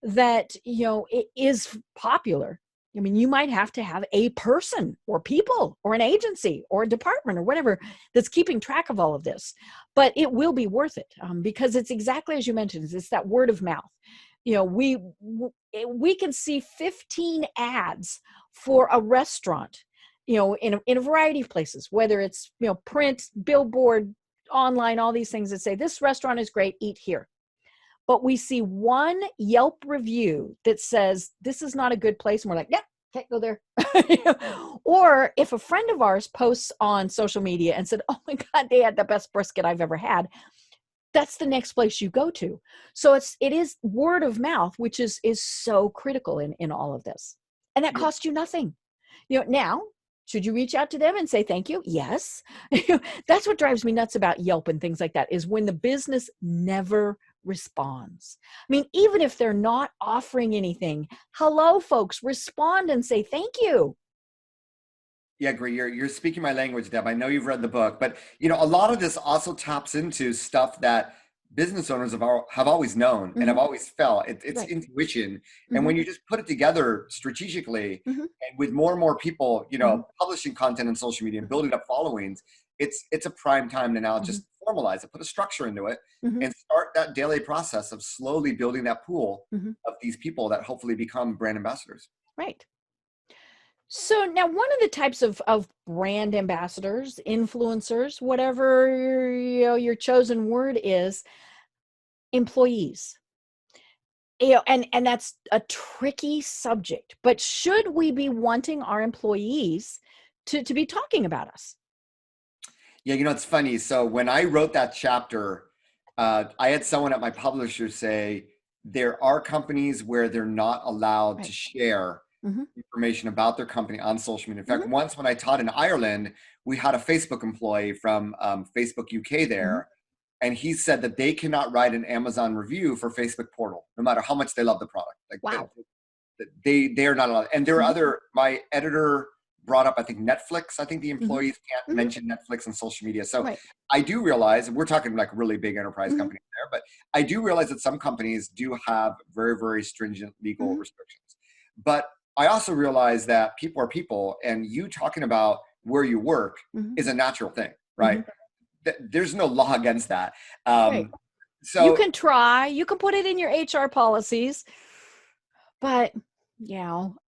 Speaker 2: that it is popular, I mean, you might have to have a person or people or an agency or a department or whatever that's keeping track of all of this, but it will be worth it, because it's exactly as you mentioned, it's that word of mouth. We can see 15 ads for a restaurant, in a variety of places, whether it's print, billboard, online, all these things that say this restaurant is great, eat here. But we see one Yelp review that says this is not a good place, and we're like, yeah, can't go there. Or if a friend of ours posts on social media and said, oh my God, they had the best brisket I've ever had, that's the next place you go to. So it is word of mouth, which is so critical in all of this. And that
Speaker 3: Yeah.
Speaker 2: costs you nothing. Now, should you reach out to them and say thank you? Yes. That's what drives me nuts about Yelp and things like that, is when the business never responds. I mean, even if they're not offering anything, hello, folks, respond and say thank you.
Speaker 3: Yeah, great. You're speaking my language, Deb. I know you've read the book, but a lot of this also taps into stuff that business owners have always known and have
Speaker 2: Hmm.
Speaker 3: always felt. It's
Speaker 2: Right.
Speaker 3: intuition, and
Speaker 2: Hmm.
Speaker 3: when you just put it together strategically,
Speaker 2: Hmm.
Speaker 3: and with more and more people,
Speaker 2: Hmm.
Speaker 3: publishing content on social media and
Speaker 2: Hmm.
Speaker 3: building up followings, it's a prime time to now
Speaker 2: Hmm.
Speaker 3: just formalize it, put a structure into it,
Speaker 2: Hmm.
Speaker 3: and start that daily process of slowly building that pool
Speaker 2: Hmm.
Speaker 3: of these people that hopefully become brand ambassadors.
Speaker 2: Right. So now one of the types of brand ambassadors, influencers, whatever your chosen word is, employees. And that's a tricky subject, but should we be wanting our employees to be talking about us?
Speaker 3: Yeah, it's funny. So when I wrote that chapter, I had someone at my publisher say there are companies where they're not allowed to
Speaker 2: Right.
Speaker 3: share
Speaker 2: Hmm.
Speaker 3: information about their company on social media. In fact,
Speaker 2: Hmm.
Speaker 3: once when I taught in Ireland, we had a Facebook employee from Facebook UK
Speaker 2: Hmm.
Speaker 3: there, and he said that they cannot write an Amazon review for Facebook portal, no matter how much they love the product. Like
Speaker 2: Wow.
Speaker 3: they are not allowed. And there are other, my editor brought up, I think Netflix. I think the employees can't mention Netflix on social media. So I do realize, we're talking like really big enterprise companies there, but I do realize that some companies do have very, very stringent legal restrictions. But I also realize that people are people, and you talking about where you work is a natural thing, right? There's no law against that. So
Speaker 2: you can try, you can put it in your HR policies, but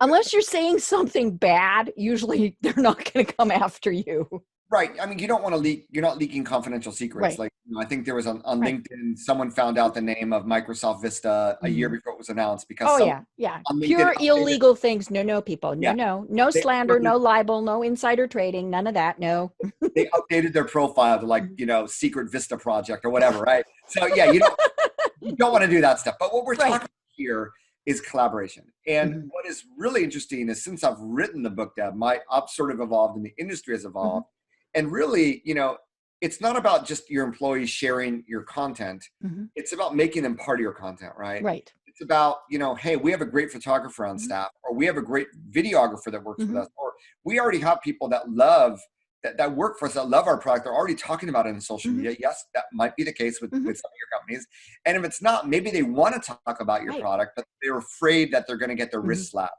Speaker 2: unless you're saying something bad, usually they're not going to come after you.
Speaker 3: Right. I mean, you don't want to leak, you're not leaking confidential secrets. Like, I think there was on LinkedIn, someone found out the name of Microsoft Vista a year before it was announced because
Speaker 2: pure illegal things. No, people. No slander, no libel, no insider trading, none of that. No.
Speaker 3: They updated their profile to like, secret Vista project or whatever. Right. So you don't want to do that stuff. But what we're talking about here is collaboration. And what is really interesting is, since I've written the book, Deb, I've sort of evolved and the industry has evolved. And really, it's not about just your employees sharing your content. It's about making them part of your content, right?
Speaker 2: Right.
Speaker 3: It's about, hey, we have a great photographer on staff, or we have a great videographer that works with us, or we already have people that love, that work for us, that love our product. They're already talking about it in social media. Yes, that might be the case with some of your companies. And if it's not, maybe they want to talk about your product, but they're afraid that they're going to get their wrist slapped.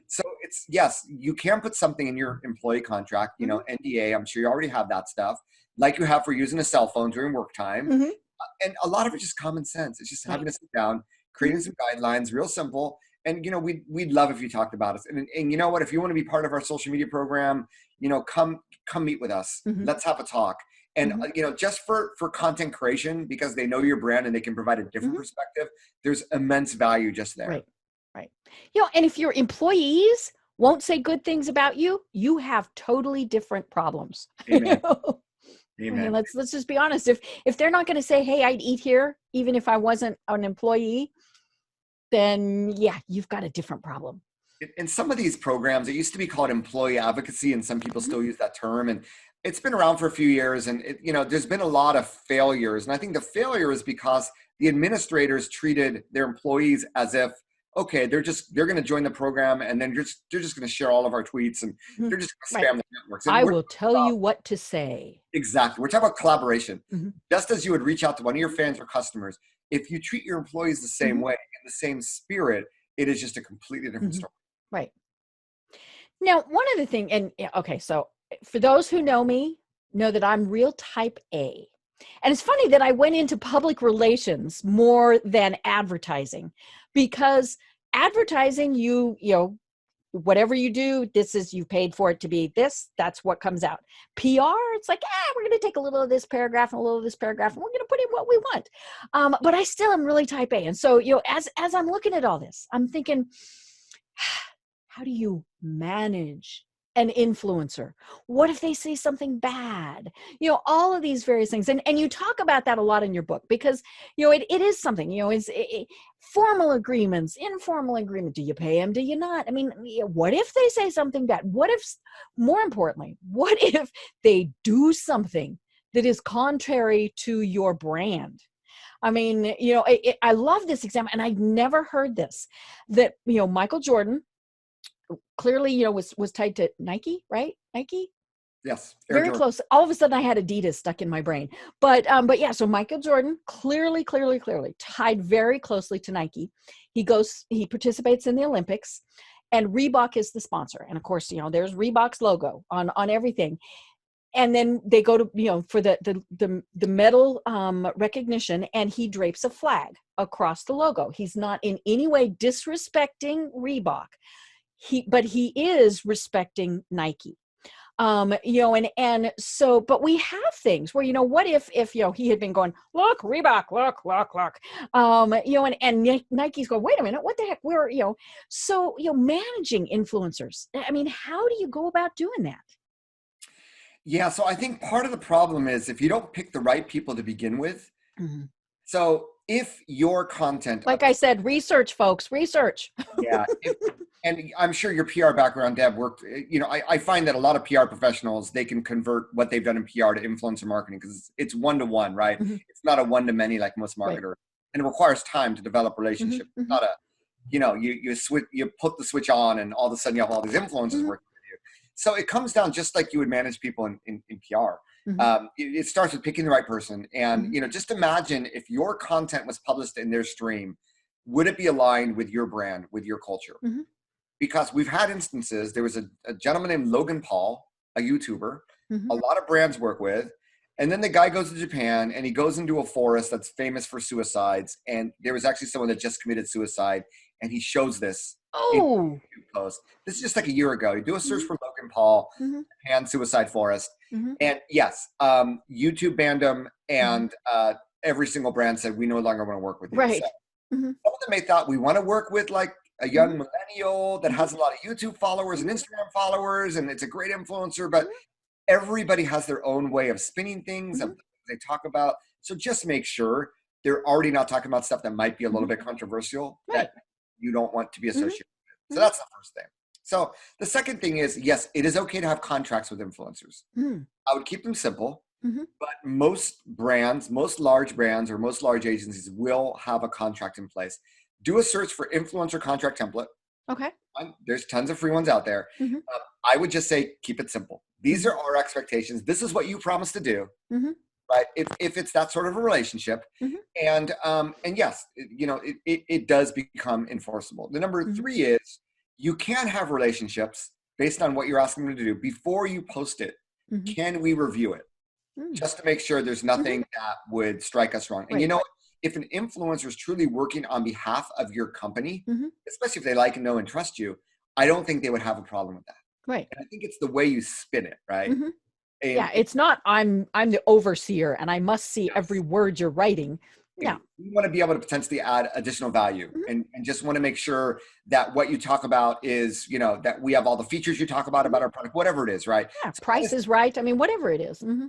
Speaker 3: So it's, yes, you can put something in your employee contract, NDA. I'm sure you already have that stuff, like you have for using a cell phone during work time. And a lot of it's just common sense. It's just having to sit down, creating some guidelines, real simple. And, we'd love if you talked about us. And you know what, if you want to be part of our social media program, come meet with us. Let's have a talk. And, just for content creation, because they know your brand and they can provide a different perspective, there's immense value just there.
Speaker 2: Right. And if your employees won't say good things about you, you have totally different problems.
Speaker 3: Amen.
Speaker 2: I mean, let's just be honest. If they're not going to say, hey, I'd eat here, even if I wasn't an employee, then you've got a different problem.
Speaker 3: In some of these programs, it used to be called employee advocacy, and some people still use that term. And it's been around for a few years, and there's been a lot of failures. And I think the failure is because the administrators treated their employees as if, okay, they're going to join the program, and then they're just going to share all of our tweets, and they're just going to spam the networks. And
Speaker 2: I will tell you what to say.
Speaker 3: Exactly. We're talking about collaboration. Just as you would reach out to one of your fans or customers, if you treat your employees the same way, in the same spirit, it is just a completely different story.
Speaker 2: Right. Now, one other thing, and so for those who know me, know that I'm real type A. And it's funny that I went into public relations more than advertising, because advertising, whatever you do, you paid for it to be this, that's what comes out. PR, it's like, we're going to take a little of this paragraph and a little of this paragraph, and we're going to put in what we want. But I still am really type A. And so, as I'm looking at all this, I'm thinking, how do you manage an influencer? What if they say something bad? All of these various things. And you talk about that a lot in your book, because, it is something, formal agreements, informal agreement. Do you pay them? Do you not? I mean, what if they say something bad? What if, more importantly, what if they do something that is contrary to your brand? I mean, I love this example, and I've never heard this, that, Michael Jordan clearly, was tied to Nike, right? Nike?
Speaker 3: Yes.
Speaker 2: Very close. All of a sudden I had Adidas stuck in my brain. But yeah, so Michael Jordan clearly tied very closely to Nike. He participates in the Olympics, and Reebok is the sponsor. And of course, there's Reebok's logo on everything. And then they go to, for the medal recognition, and he drapes a flag across the logo. He's not in any way disrespecting Reebok. But he is respecting Nike. And so, but we have things where, what if he had been going, look, Reebok, look, and Nike's going, wait a minute, what the heck? So, managing influencers. I mean, how do you go about doing that?
Speaker 3: Yeah. So I think part of the problem is if you don't pick the right people to begin with. So if your content,
Speaker 2: like I said, research, folks, research.
Speaker 3: yeah, and I'm sure your PR background, Deb, worked, I find that a lot of PR professionals, they can convert what they've done in PR to influencer marketing because it's one-to-one, right?
Speaker 2: Mm-hmm.
Speaker 3: It's not a one-to-many like most marketers.
Speaker 2: Right.
Speaker 3: And it requires time to develop relationships.
Speaker 2: Mm-hmm.
Speaker 3: It's not a, you put the switch on and all of a sudden you have all these influencers
Speaker 2: Mm-hmm.
Speaker 3: working with you. So it comes down just like you would manage people in PR.
Speaker 2: Mm-hmm.
Speaker 3: It starts with picking the right person. And,
Speaker 2: Mm-hmm.
Speaker 3: just imagine if your content was published in their stream, would it be aligned with your brand, with your culture?
Speaker 2: Mm-hmm.
Speaker 3: Because we've had instances, there was a gentleman named Logan Paul, a YouTuber,
Speaker 2: Mm-hmm.
Speaker 3: a lot of brands work with, and then the guy goes to Japan and he goes into a forest that's famous for suicides. And there was actually someone that just committed suicide, and he shows this in a
Speaker 2: Oh.
Speaker 3: YouTube post. This is just like a year ago. You do a search
Speaker 2: Mm-hmm.
Speaker 3: for Logan Paul,
Speaker 2: Mm-hmm.
Speaker 3: Japan suicide forest.
Speaker 2: Mm-hmm.
Speaker 3: And yes, YouTube banned him, and
Speaker 2: Mm-hmm.
Speaker 3: every single brand said, we no longer want to work with you.
Speaker 2: Right.
Speaker 3: So
Speaker 2: Mm-hmm.
Speaker 3: some of them may thought, we want to work with like a young millennial that has a lot of YouTube followers and Instagram followers, and it's a great influencer, but everybody has their own way of spinning things, of they talk about. So just make sure they're already not talking about stuff that might be a little bit controversial that you don't want to be associated with. So that's the first thing. So the second thing is, yes, it is okay to have contracts with influencers.
Speaker 2: Mm-hmm.
Speaker 3: I would keep them simple,
Speaker 2: Mm-hmm.
Speaker 3: but most brands, most large brands or most large agencies will have a contract in place. Do a search for influencer contract template.
Speaker 2: Okay.
Speaker 3: There's tons of free ones out there.
Speaker 2: Mm-hmm.
Speaker 3: I would just say, keep it simple. These are our expectations. This is what you promised to do,
Speaker 2: Mm-hmm.
Speaker 3: right? If it's that sort of a relationship,
Speaker 2: Mm-hmm.
Speaker 3: and yes, it does become enforceable. The number three is you can have relationships based on what you're asking them to do before you post it.
Speaker 2: Mm-hmm.
Speaker 3: Can we review it just to make sure there's nothing that would strike us wrong? And if an influencer is truly working on behalf of your company, especially if they like and know and trust you, I don't think they would have a problem with that.
Speaker 2: Right.
Speaker 3: And I think it's the way you spin it, right?
Speaker 2: Mm-hmm.
Speaker 3: And
Speaker 2: Yeah, it's not I'm the overseer and I must see every word you're writing. Yeah.
Speaker 3: You want to be able to potentially add additional value and just want to make sure that what you talk about is, that we have all the features you talk about our product, whatever it is, right?
Speaker 2: Yeah,
Speaker 3: So
Speaker 2: price is right. I mean, whatever it is. Mm-hmm.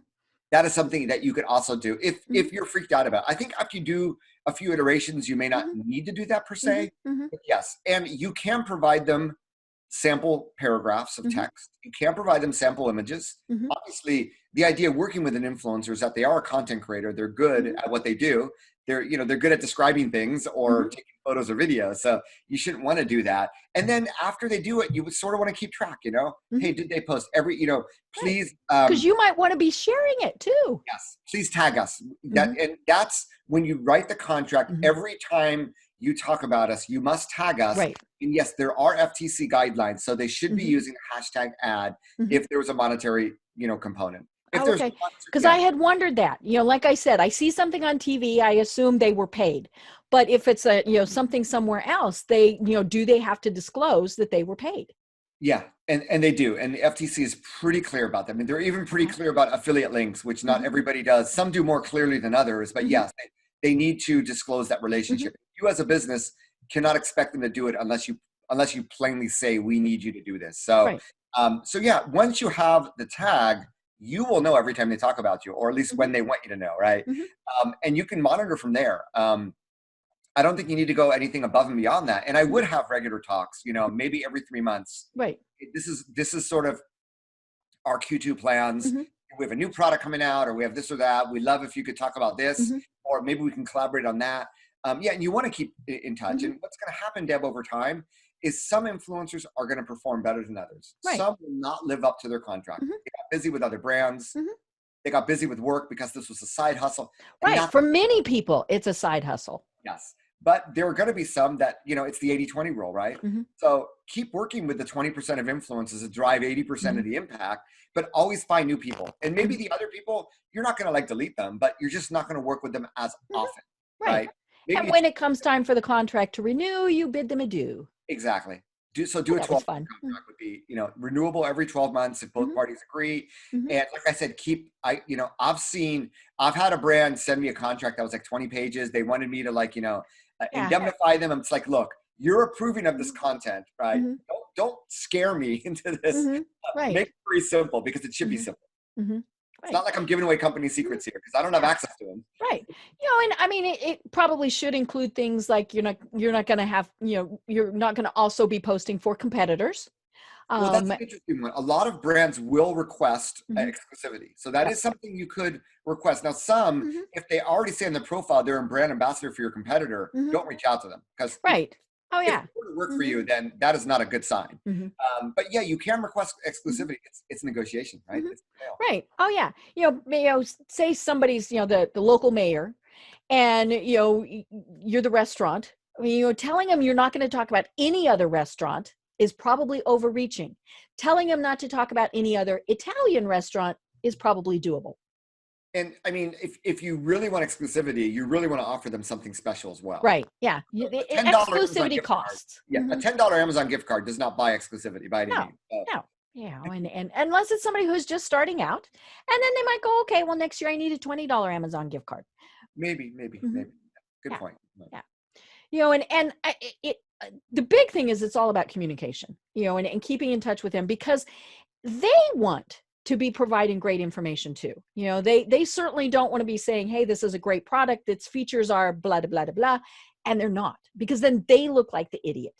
Speaker 3: that is something that you could also do if you're freaked out about. I think after you do a few iterations, you may not need to do that per se. But yes, and you can provide them sample paragraphs of text. You can provide them sample images. Obviously, the idea of working with an influencer is that they are a content creator. They're good at what they do. They're good at describing things or taking photos or videos. So you shouldn't want to do that. And then after they do it, you would sort of want to keep track, hey, did they post please.
Speaker 2: Because you might want to be sharing it too.
Speaker 3: Yes, please tag us. And that's when you write the contract. Every time you talk about us, you must tag us.
Speaker 2: Right.
Speaker 3: And yes, there are FTC guidelines, so they should be using hashtag ad if there was a monetary, component.
Speaker 2: Okay. Because I had wondered that, like I said, I see something on TV, I assume they were paid. But if it's something somewhere else, they, do they have to disclose that they were paid?
Speaker 3: Yeah, and they do. And the FTC is pretty clear about that. I mean, they're even pretty clear about affiliate links, which not everybody does. Some do more clearly than others, but yes, they need to disclose that relationship. You as a business cannot expect them to do it unless you plainly say, we need you to do this. So, so yeah, once you have the tag, you will know every time they talk about you, or at least when they want you to know, right? And you can monitor from there. I don't think you need to go anything above and beyond that. And I would have regular talks, maybe every 3 months.
Speaker 2: Right.
Speaker 3: This is sort of our Q2 plans. We have a new product coming out, or we have this or that. We love if you could talk about this, or maybe we can collaborate on that. And you want to keep in touch. And what's going to happen, Deb, over time is some influencers are going to perform better than others.
Speaker 2: Right.
Speaker 3: Some will not live up to their contract. They got busy with other brands. They got busy with work because this was a side hustle.
Speaker 2: Right. For many people, it's a side hustle.
Speaker 3: Yes. But there are going to be some that, it's the 80-20 rule, right? So keep working with the 20% of influencers that drive 80% of the impact, but always find new people. And maybe the other people, you're not going to delete them, but you're just not going to work with them as often, right?
Speaker 2: And when it comes time for the contract to renew, you bid them adieu.
Speaker 3: Exactly. Do a 12-month contract would be, renewable every 12 months if both parties agree. And like I said, I've had a brand send me a contract that was 20 pages. They wanted me to indemnify them. I'm just like, look, you're approving of this content, right? Don't scare me into this.
Speaker 2: Right.
Speaker 3: Make it pretty simple because it should be simple. It's not like I'm giving away company secrets here because I don't have access to them.
Speaker 2: Right. And I mean, it probably should include things like you're not going to have, you're not going to also be posting for competitors.
Speaker 3: Well, that's an interesting one. A lot of brands will request
Speaker 2: Mhm.
Speaker 3: exclusivity. So that is something you could request. Now, some,
Speaker 2: Mhm.
Speaker 3: if they already say in their profile they're a brand ambassador for your competitor,
Speaker 2: Mhm.
Speaker 3: don't reach out to them because
Speaker 2: Right. Oh,
Speaker 3: if
Speaker 2: yeah.
Speaker 3: it were to work for you, then that is not a good sign.
Speaker 2: Mhm.
Speaker 3: But yeah, you can request exclusivity. It's negotiation, right?
Speaker 2: Mhm.
Speaker 3: It's sale.
Speaker 2: Right. Oh, yeah. Say somebody's, the local mayor, and you're the restaurant. I mean, telling them you're not going to talk about any other restaurant is probably overreaching. Telling them not to talk about any other Italian restaurant is probably doable.
Speaker 3: And I mean, if you really want exclusivity, you really want to offer them something special as well.
Speaker 2: Right. Yeah.
Speaker 3: A $10 Amazon
Speaker 2: Exclusivity
Speaker 3: gift card.
Speaker 2: costs.
Speaker 3: Yeah, a
Speaker 2: Mhm.
Speaker 3: $10 Amazon gift card does not buy exclusivity by any
Speaker 2: No,
Speaker 3: means. So
Speaker 2: no. And unless it's somebody who's just starting out, and then they might go, okay, well, next year I need a $20 Amazon gift card.
Speaker 3: maybe.
Speaker 2: Mhm.
Speaker 3: Good
Speaker 2: Yeah.
Speaker 3: point.
Speaker 2: Yeah. The big thing is it's all about communication, and keeping in touch with them, because they want to be providing great information too. They certainly don't want to be saying, hey, this is a great product, its features are blah, blah, blah, blah, and they're not, because then they look like the idiot.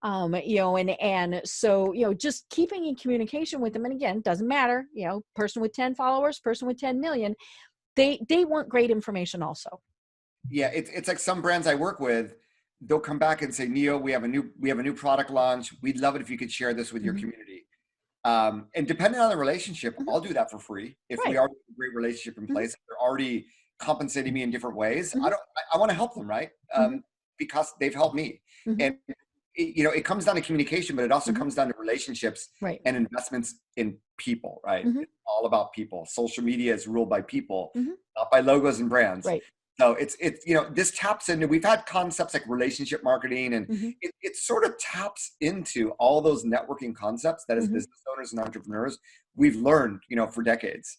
Speaker 2: And so, just keeping in communication with them. And again, doesn't matter, person with 10 followers, person with 10 million, they want great information also.
Speaker 3: Yeah, it's like some brands I work with, they'll come back and say, Neal, we have a new product launch. We'd love it if you could share this with your
Speaker 2: Mhm.
Speaker 3: community. And depending on the relationship,
Speaker 2: Mhm.
Speaker 3: I'll do that for free. If we
Speaker 2: Right.
Speaker 3: already have a great relationship in
Speaker 2: Mhm.
Speaker 3: place, they're already compensating me in different ways.
Speaker 2: Mhm.
Speaker 3: I want to help them, right?
Speaker 2: Mhm.
Speaker 3: Because they've helped me.
Speaker 2: Mhm.
Speaker 3: And it comes down to communication, but it also
Speaker 2: Mhm.
Speaker 3: comes down to relationships
Speaker 2: Right.
Speaker 3: and investments in people, right?
Speaker 2: Mhm.
Speaker 3: It's all about people. Social media is ruled by people,
Speaker 2: Mhm.
Speaker 3: not by logos and brands.
Speaker 2: Right.
Speaker 3: So it's this taps into, we've had concepts like relationship marketing, and
Speaker 2: Mhm.
Speaker 3: it sort of taps into all those networking concepts that as
Speaker 2: Mhm.
Speaker 3: business owners and entrepreneurs we've learned for decades.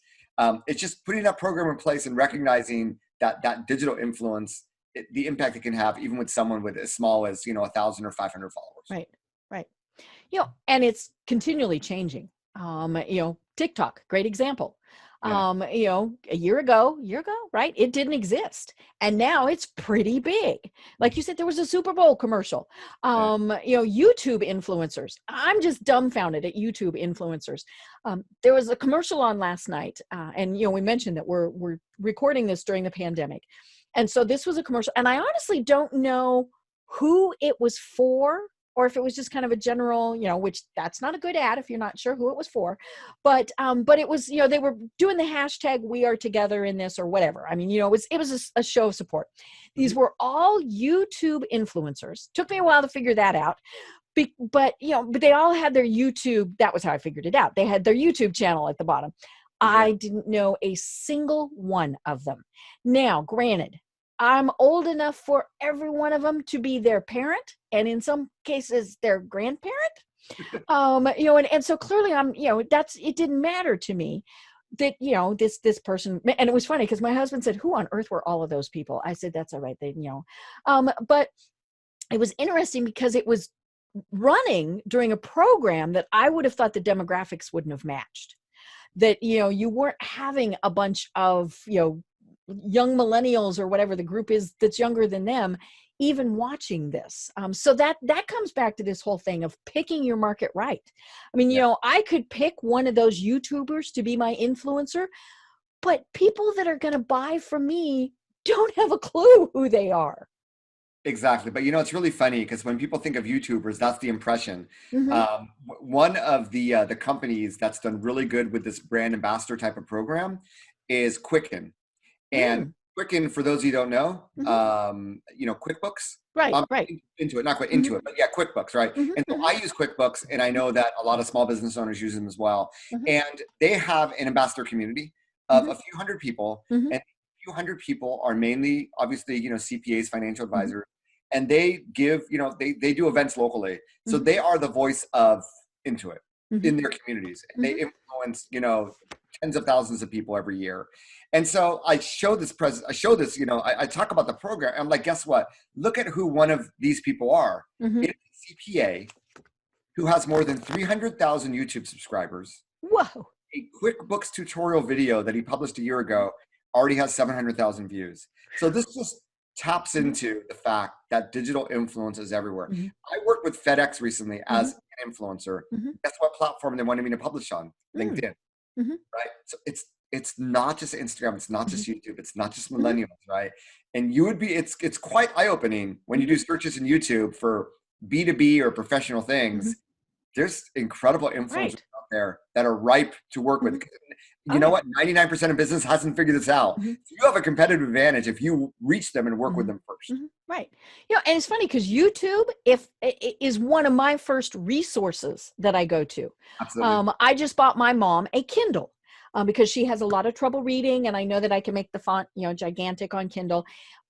Speaker 3: It's just putting that program in place and recognizing that digital influence, the impact it can have even with someone with as small as 1,000 or 500 followers.
Speaker 2: Right. Right. And it's continually changing. TikTok, great example.
Speaker 3: Yeah.
Speaker 2: A year ago, right? It didn't exist. And now it's pretty big. Like you said, there was a Super Bowl commercial.
Speaker 3: Yeah.
Speaker 2: YouTube influencers. I'm just dumbfounded at YouTube influencers. There was a commercial on last night. And we mentioned that we're recording this during the pandemic. And so this was a commercial. And I honestly don't know who it was for, or if it was just kind of a general, which that's not a good ad if you're not sure who it was for. But it was, they were doing the hashtag "We Are Together" in this or whatever. I mean, it was a show of support. These
Speaker 3: Mhm.
Speaker 2: were all YouTube influencers. Took me a while to figure that out. But they all had their YouTube. That was how I figured it out. They had their YouTube channel at the bottom. I
Speaker 3: Exactly.
Speaker 2: didn't know a single one of them. Now, granted, I'm old enough for every one of them to be their parent, and in some cases their grandparent. And so clearly it didn't matter to me that, this person. And it was funny because my husband said, who on earth were all of those people? I said, that's all right. But it was interesting because it was running during a program that I would have thought the demographics wouldn't have matched. That, you weren't having a bunch of, young millennials or whatever the group is that's younger than them even watching this. So that comes back to this whole thing of picking your market right. I mean,
Speaker 3: Yeah.
Speaker 2: I could pick one of those YouTubers to be my influencer, but people that are going to buy from me don't have a clue who they are.
Speaker 3: Exactly. But it's really funny because when people think of YouTubers, that's the impression.
Speaker 2: Mm-hmm.
Speaker 3: One of the companies that's done really good with this brand ambassador type of program is Quicken. And
Speaker 2: Mm.
Speaker 3: Quicken, for those of you who don't know,
Speaker 2: Mm-hmm.
Speaker 3: QuickBooks.
Speaker 2: Right,
Speaker 3: I'm
Speaker 2: right.
Speaker 3: into it, not quite
Speaker 2: Mm-hmm.
Speaker 3: into it, but yeah, QuickBooks, right?
Speaker 2: Mm-hmm.
Speaker 3: And so
Speaker 2: Mm-hmm.
Speaker 3: I use QuickBooks, and I know that a lot of small business owners use them as well.
Speaker 2: Mm-hmm.
Speaker 3: And they have an ambassador community of a few hundred people,
Speaker 2: Mm-hmm.
Speaker 3: and a few hundred people are mainly, obviously, CPAs, financial
Speaker 2: Mm-hmm.
Speaker 3: advisors, and they give, they do events locally. So
Speaker 2: Mm-hmm.
Speaker 3: they are the voice of Intuit
Speaker 2: Mm-hmm.
Speaker 3: in their communities. They
Speaker 2: Mm-hmm.
Speaker 3: influence, tens of thousands of people every year. And so I show this, I talk about the program. I'm like, guess what? Look at who one of these people are.
Speaker 2: Mm-hmm.
Speaker 3: It's a CPA who has more than 300,000 YouTube subscribers.
Speaker 2: Whoa.
Speaker 3: a QuickBooks tutorial video that he published a year ago already has 700,000 views. So this just taps into the fact that digital influence is everywhere. I worked with FedEx recently as an influencer. Guess what platform they wanted me to publish on? LinkedIn, right? So it's not just Instagram, it's not just YouTube, it's not just millennials, right? And it's quite eye-opening when you do searches in YouTube for B2B or professional things. There's incredible influencers out there that are ripe to work with. You know what? 99% of business hasn't figured this out. So you have a competitive advantage if you reach them and work with them first.
Speaker 2: Right. And it's funny because YouTube is one of my first resources that I go to.
Speaker 3: Absolutely.
Speaker 2: I just bought my mom a Kindle because she has a lot of trouble reading, and I know that I can make the font, gigantic on Kindle.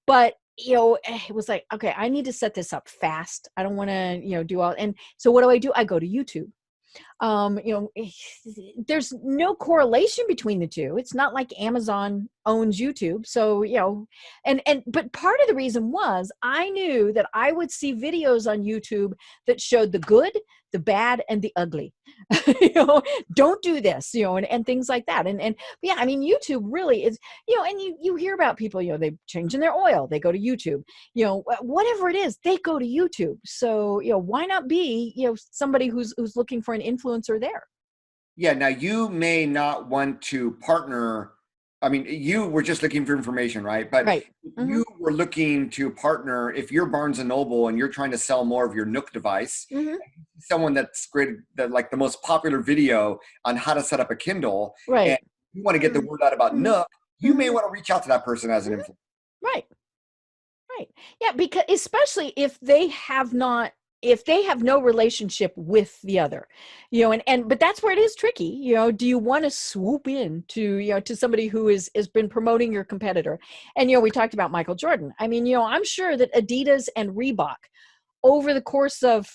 Speaker 2: But it was like, okay, I need to set this up fast. I don't want to, do all. And so what do? I go to YouTube. There's no correlation between the two. It's not like Amazon owns YouTube. So, but part of the reason was I knew that I would see videos on YouTube that showed the good, the bad, and the ugly. Don't do this, and things like that. And yeah, I mean, YouTube really is, and you hear about people, they changing their oil, they go to YouTube, whatever it is, they go to YouTube. So, why not be, somebody who's looking for an influencer there?
Speaker 3: Yeah. Now you may not want to partner. I mean, you were just looking for information, right? But
Speaker 2: right.
Speaker 3: You were looking to partner. If you're Barnes and Noble and you're trying to sell more of your Nook device, someone that's created like the most popular video on how to set up a Kindle,
Speaker 2: right,
Speaker 3: and you want to get the word out about Nook, you may want to reach out to that person as an influencer.
Speaker 2: Right. Yeah, because especially if they have no relationship with the other, but that's where it is tricky. Do you want to swoop in to somebody who has been promoting your competitor? And, we talked about Michael Jordan. I mean, I'm sure that Adidas and Reebok over the course of,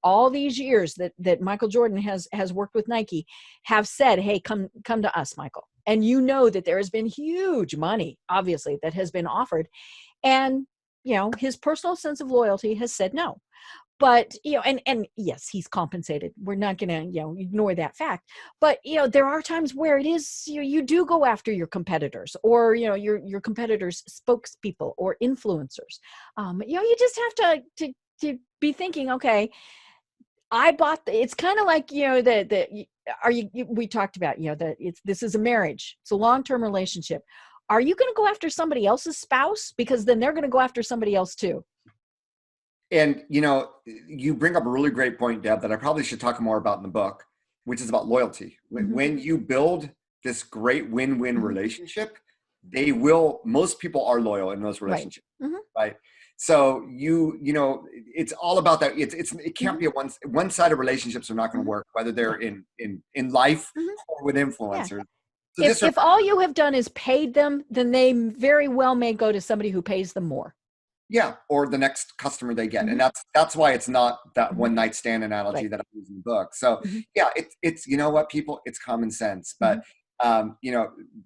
Speaker 2: all these years that Michael Jordan has worked with Nike have said, hey, come to us, Michael. And that there has been huge money, obviously, that has been offered. And, his personal sense of loyalty has said no. But, and yes, he's compensated. We're not going to, ignore that fact. But, there are times where it is, you do go after your competitors or, your competitors' spokespeople or influencers. You just have to be thinking, okay, I bought it's kind of like, we talked about, this is a marriage. It's a long-term relationship. Are you going to go after somebody else's spouse? Because then they're going to go after somebody else too.
Speaker 3: And, you bring up a really great point, Deb, that I probably should talk more about in the book, which is about loyalty. When you build this great win-win relationship, most people are loyal in those relationships, right? So it's all about that. It can't be a one-sided relationships are not going to work, whether they're in life or with influencers.
Speaker 2: Yeah. So if all you have done is paid them, then they very well may go to somebody who pays them more.
Speaker 3: Yeah, or the next customer they get, and that's why it's not that one night stand analogy that I use in the book. So yeah, it's people, it's common sense, but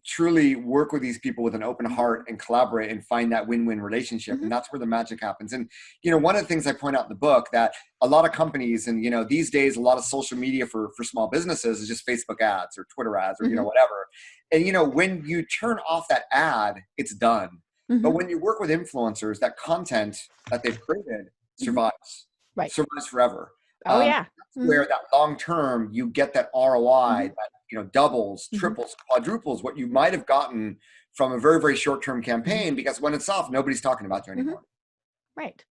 Speaker 3: truly work with these people with an open heart and collaborate and find that win-win relationship, and that's where the magic happens. And one of the things I point out in the book that a lot of companies and these days a lot of social media for small businesses is just Facebook ads or Twitter ads or whatever, and when you turn off that ad, it's done. But when you work with influencers, that content that they've created survives, survives forever. That's where that long term you get that ROI that doubles, triples, quadruples what you might have gotten from a very, very short term campaign, because when it's off, nobody's talking about you anymore.
Speaker 2: Right.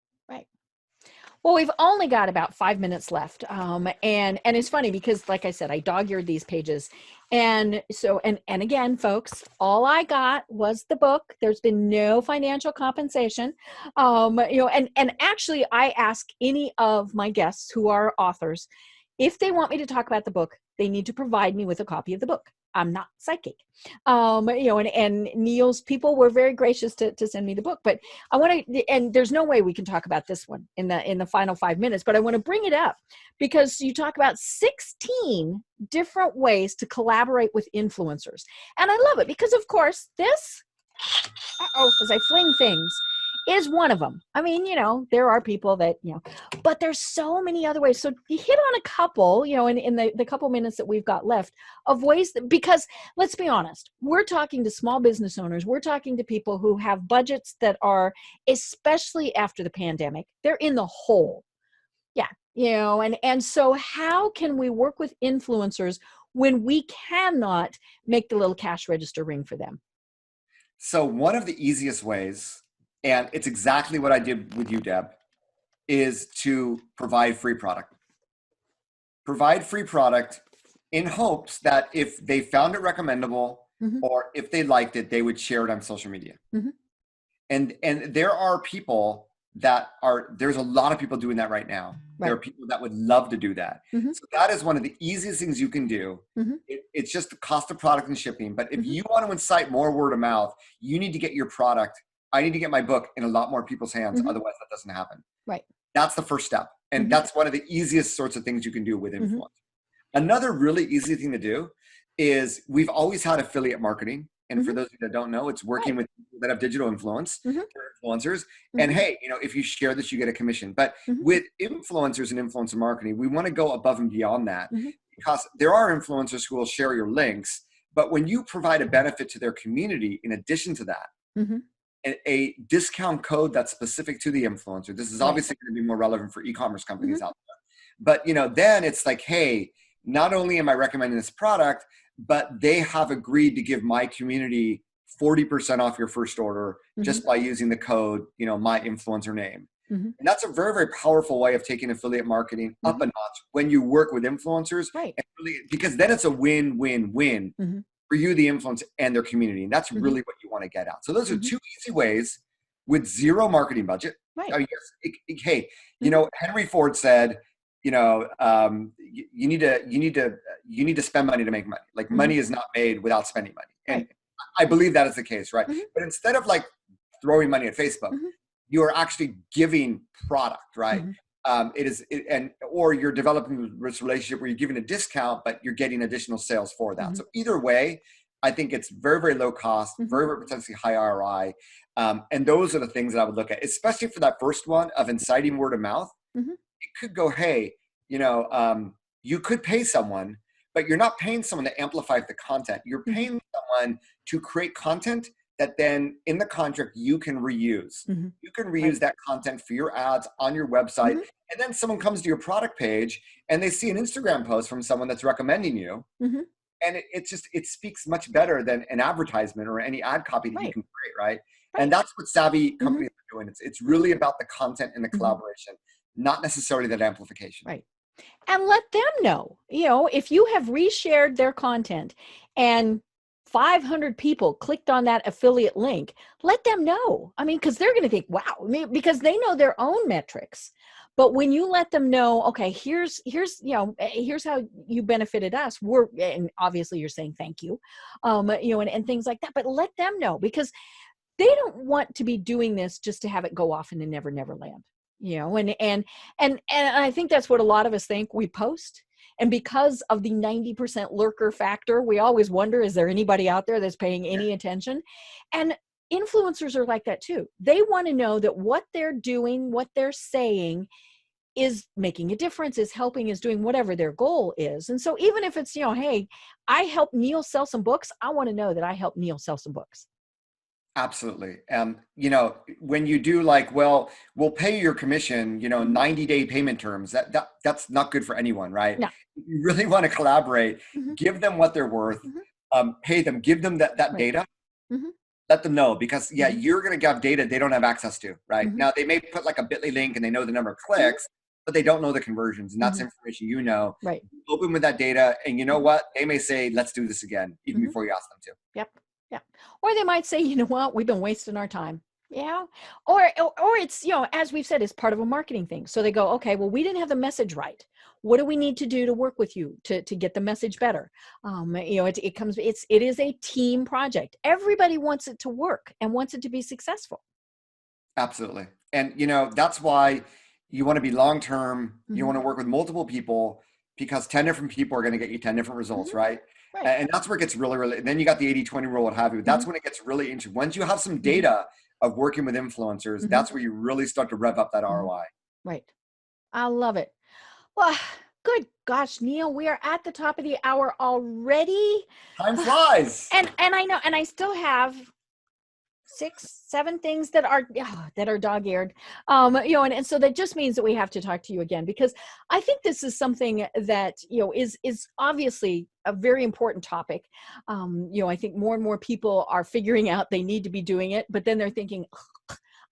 Speaker 2: Well, we've only got about 5 minutes left. And it's funny because, like I said, I dog-eared these pages. And so, and again, folks, all I got was the book. There's been no financial compensation. And actually I ask any of my guests who are authors, if they want me to talk about the book, they need to provide me with a copy of the book. I'm not psychic. And Neal's people were very gracious to send me the book, but I want to, and there's no way we can talk about this one in the final 5 minutes, but I want to bring it up because you talk about 16 different ways to collaborate with influencers. And I love it because, of course, this, as I fling things, is one of them. I mean, there are people that, but there's so many other ways. So you hit on a couple, in the couple minutes that we've got left of ways that, because let's be honest, we're talking to small business owners. We're talking to people who have budgets that are, especially after the pandemic, they're in the hole. Yeah. And so how can we work with influencers when we cannot make the little cash register ring for them?
Speaker 3: So one of the easiest ways, and it's exactly what I did with you, Deb, is to provide free product. Provide free product in hopes that if they found it recommendable or if they liked it, they would share it on social media. And there are people there's a lot of people doing that right now. Right. There are people that would love to do that. So that is one of the easiest things you can do. It's just the cost of product and shipping. But if you want to incite more word of mouth, you need to get your product. I need to get my book in a lot more people's hands. Otherwise that doesn't happen. Right. That's the first step. And that's one of the easiest sorts of things you can do with influence. Another really easy thing to do is we've always had affiliate marketing. And for those of you that don't know, it's working with people that have digital influence, influencers. And hey, if you share this, you get a commission. But with influencers and influencer marketing, we want to go above and beyond that because there are influencers who will share your links. But when you provide a benefit to their community, in addition to that, a discount code that's specific to the influencer, this is obviously going to be more relevant for e-commerce companies out there. But, then it's like, hey, not only am I recommending this product, but they have agreed to give my community 40% off your first order just by using the code, my influencer name. And that's a very, very powerful way of taking affiliate marketing up a notch when you work with influencers. Right. And really, because then it's a win-win-win for you, the influencer, and their community. And that's really what you want to get out. So those are two easy ways with zero marketing budget. Right. I mean, hey, Henry Ford said, you need to spend money to make money. Like money is not made without spending money. And I believe that is the case, right? But instead of like throwing money at Facebook, you are actually giving product, right? Or you're developing this relationship where you're giving a discount, but you're getting additional sales for that. So either way, I think it's very, very low cost, very, very potentially high ROI. And those are the things that I would look at, especially for that first one of inciting word of mouth. It could go, hey, you could pay someone, but you're not paying someone to amplify the content. You're paying someone to create content that then in the contract you can reuse. You can reuse that content for your ads on your website. And then someone comes to your product page and they see an Instagram post from someone that's recommending you. And it speaks much better than an advertisement or any ad copy that you can create, right? And that's what savvy companies are doing. It's really about the content and the collaboration, not necessarily that amplification. Right.
Speaker 2: And let them know, if you have reshared their content and 500 people clicked on that affiliate link, let them know. I mean, because they're going to think, wow, because they know their own metrics. But when you let them know, okay, here's how you benefited us. And obviously you're saying thank you, and things like that. But let them know, because they don't want to be doing this just to have it go off in the never land. And I think that's what a lot of us think. We post, and because of the 90% lurker factor, we always wonder, is there anybody out there that's paying any attention? And influencers are like that too. They want to know that what they're doing, what they're saying is making a difference, is helping, is doing whatever their goal is. And so even if it's, hey, I helped Neal sell some books, I want to know that I helped Neal sell some books.
Speaker 3: Absolutely. When you do like, well, we'll pay your commission, 90-day payment terms, that's not good for anyone, right? No. You really want to collaborate, give them what they're worth, pay them, give them that data, let them know, because you're going to have data they don't have access to, right? Now they may put like a bit.ly link and they know the number of clicks, but they don't know the conversions, and that's information right. Open with that data, and you know what? They may say, let's do this again, even before you ask them to.
Speaker 2: Yep. Yeah. Or they might say, you know what, we've been wasting our time. Yeah. Or it's, as we've said, it's part of a marketing thing. So they go, okay, well, we didn't have the message right. What do we need to do to work with you to get the message better? It is a team project. Everybody wants it to work and wants it to be successful.
Speaker 3: Absolutely. And, that's why you want to be long-term. You want to work with multiple people, because 10 different people are going to get you 10 different results, right? Right. And that's where it gets really, really, and then you got the 80-20 rule, what have you. That's when it gets really interesting. Once you have some data of working with influencers, that's where you really start to rev up that ROI.
Speaker 2: Right. I love it. Well, good gosh, Neal, we are at the top of the hour already.
Speaker 3: Time flies.
Speaker 2: And I know, and I still have 6, 7 things that are dog-eared, and so that just means that we have to talk to you again, because I think this is something that, is obviously a very important topic. I think more and more people are figuring out they need to be doing it, but then they're thinking,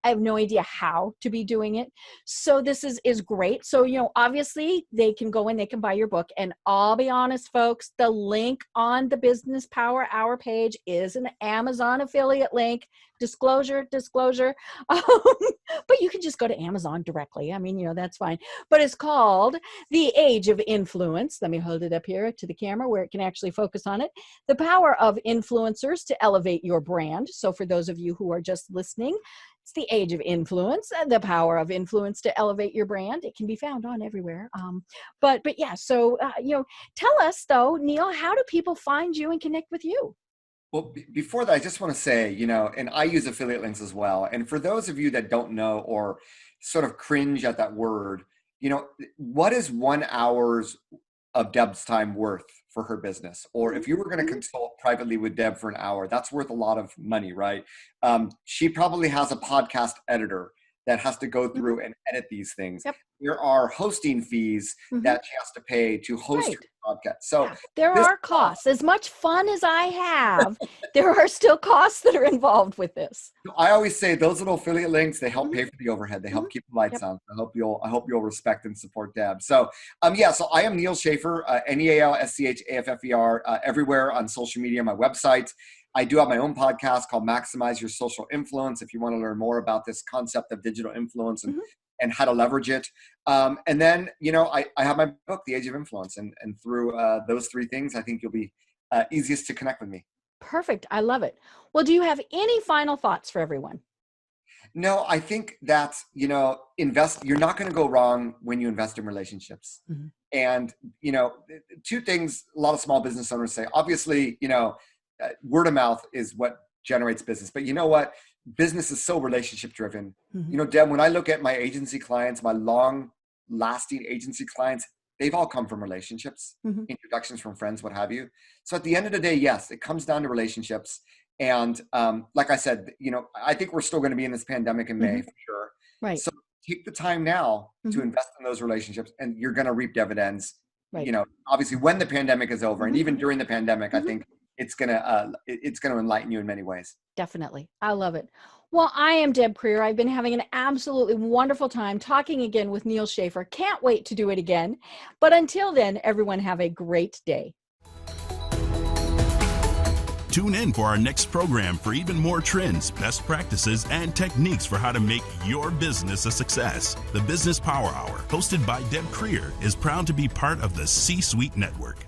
Speaker 2: I have no idea how to be doing it. So this is great. So, obviously they can go in, they can buy your book. And I'll be honest, folks, the link on the Business Power Hour page is an Amazon affiliate link. Disclosure. But you can just go to Amazon directly. I mean, that's fine. But it's called The Age of Influence. Let me hold it up here to the camera where it can actually focus on it. The Power of Influencers to Elevate Your Brand. So for those of you who are just listening, it's The Age of Influence, the Power of Influence to Elevate Your Brand. It can be found on everywhere. But yeah, so, tell us though, Neal, how do people find you and connect with you?
Speaker 3: Well, before that, I just want to say, and I use affiliate links as well. And for those of you that don't know or sort of cringe at that word, what is 1 hour's of Deb's time worth for her business? Or if you were going to consult privately with Deb for an hour, that's worth a lot of money, right? She probably has a podcast editor that has to go through and edit these things.
Speaker 2: Yep.
Speaker 3: There are hosting fees that she has to pay to host her podcast. So
Speaker 2: there are costs. As much fun as I have, there are still costs that are involved with this.
Speaker 3: I always say those little affiliate links, they help pay for the overhead. They help keep the lights on. I hope you'll respect and support Deb. So so I am Neal Schaffer, NealSchaffer, everywhere on social media, my website. I do have my own podcast called Maximize Your Social Influence if you want to learn more about this concept of digital influence and how to leverage it. And then, I have my book, The Age of Influence. And through those 3 things, I think you'll be easiest to connect with me.
Speaker 2: Perfect. I love it. Well, do you have any final thoughts for everyone?
Speaker 3: No, I think that, you're not going to go wrong when you invest in relationships. And, 2 things a lot of small business owners say, obviously, word of mouth is what generates business. But you know what? Business is so relationship driven. Deb, when I look at my agency clients, my long lasting agency clients, they've all come from relationships, introductions from friends, what have you. So at the end of the day, yes, it comes down to relationships. And like I said, I think we're still going to be in this pandemic in May for sure.
Speaker 2: Right.
Speaker 3: So take the time now to invest in those relationships and you're going to reap dividends. Right. Obviously when the pandemic is over and even during the pandemic, I think it's gonna enlighten you in many ways.
Speaker 2: Definitely. I love it. Well, I am Deb Creer. I've been having an absolutely wonderful time talking again with Neal Schaffer. Can't wait to do it again. But until then, everyone have a great day.
Speaker 1: Tune in for our next program for even more trends, best practices, and techniques for how to make your business a success. The Business Power Hour, hosted by Deb Creer, is proud to be part of the C-Suite Network.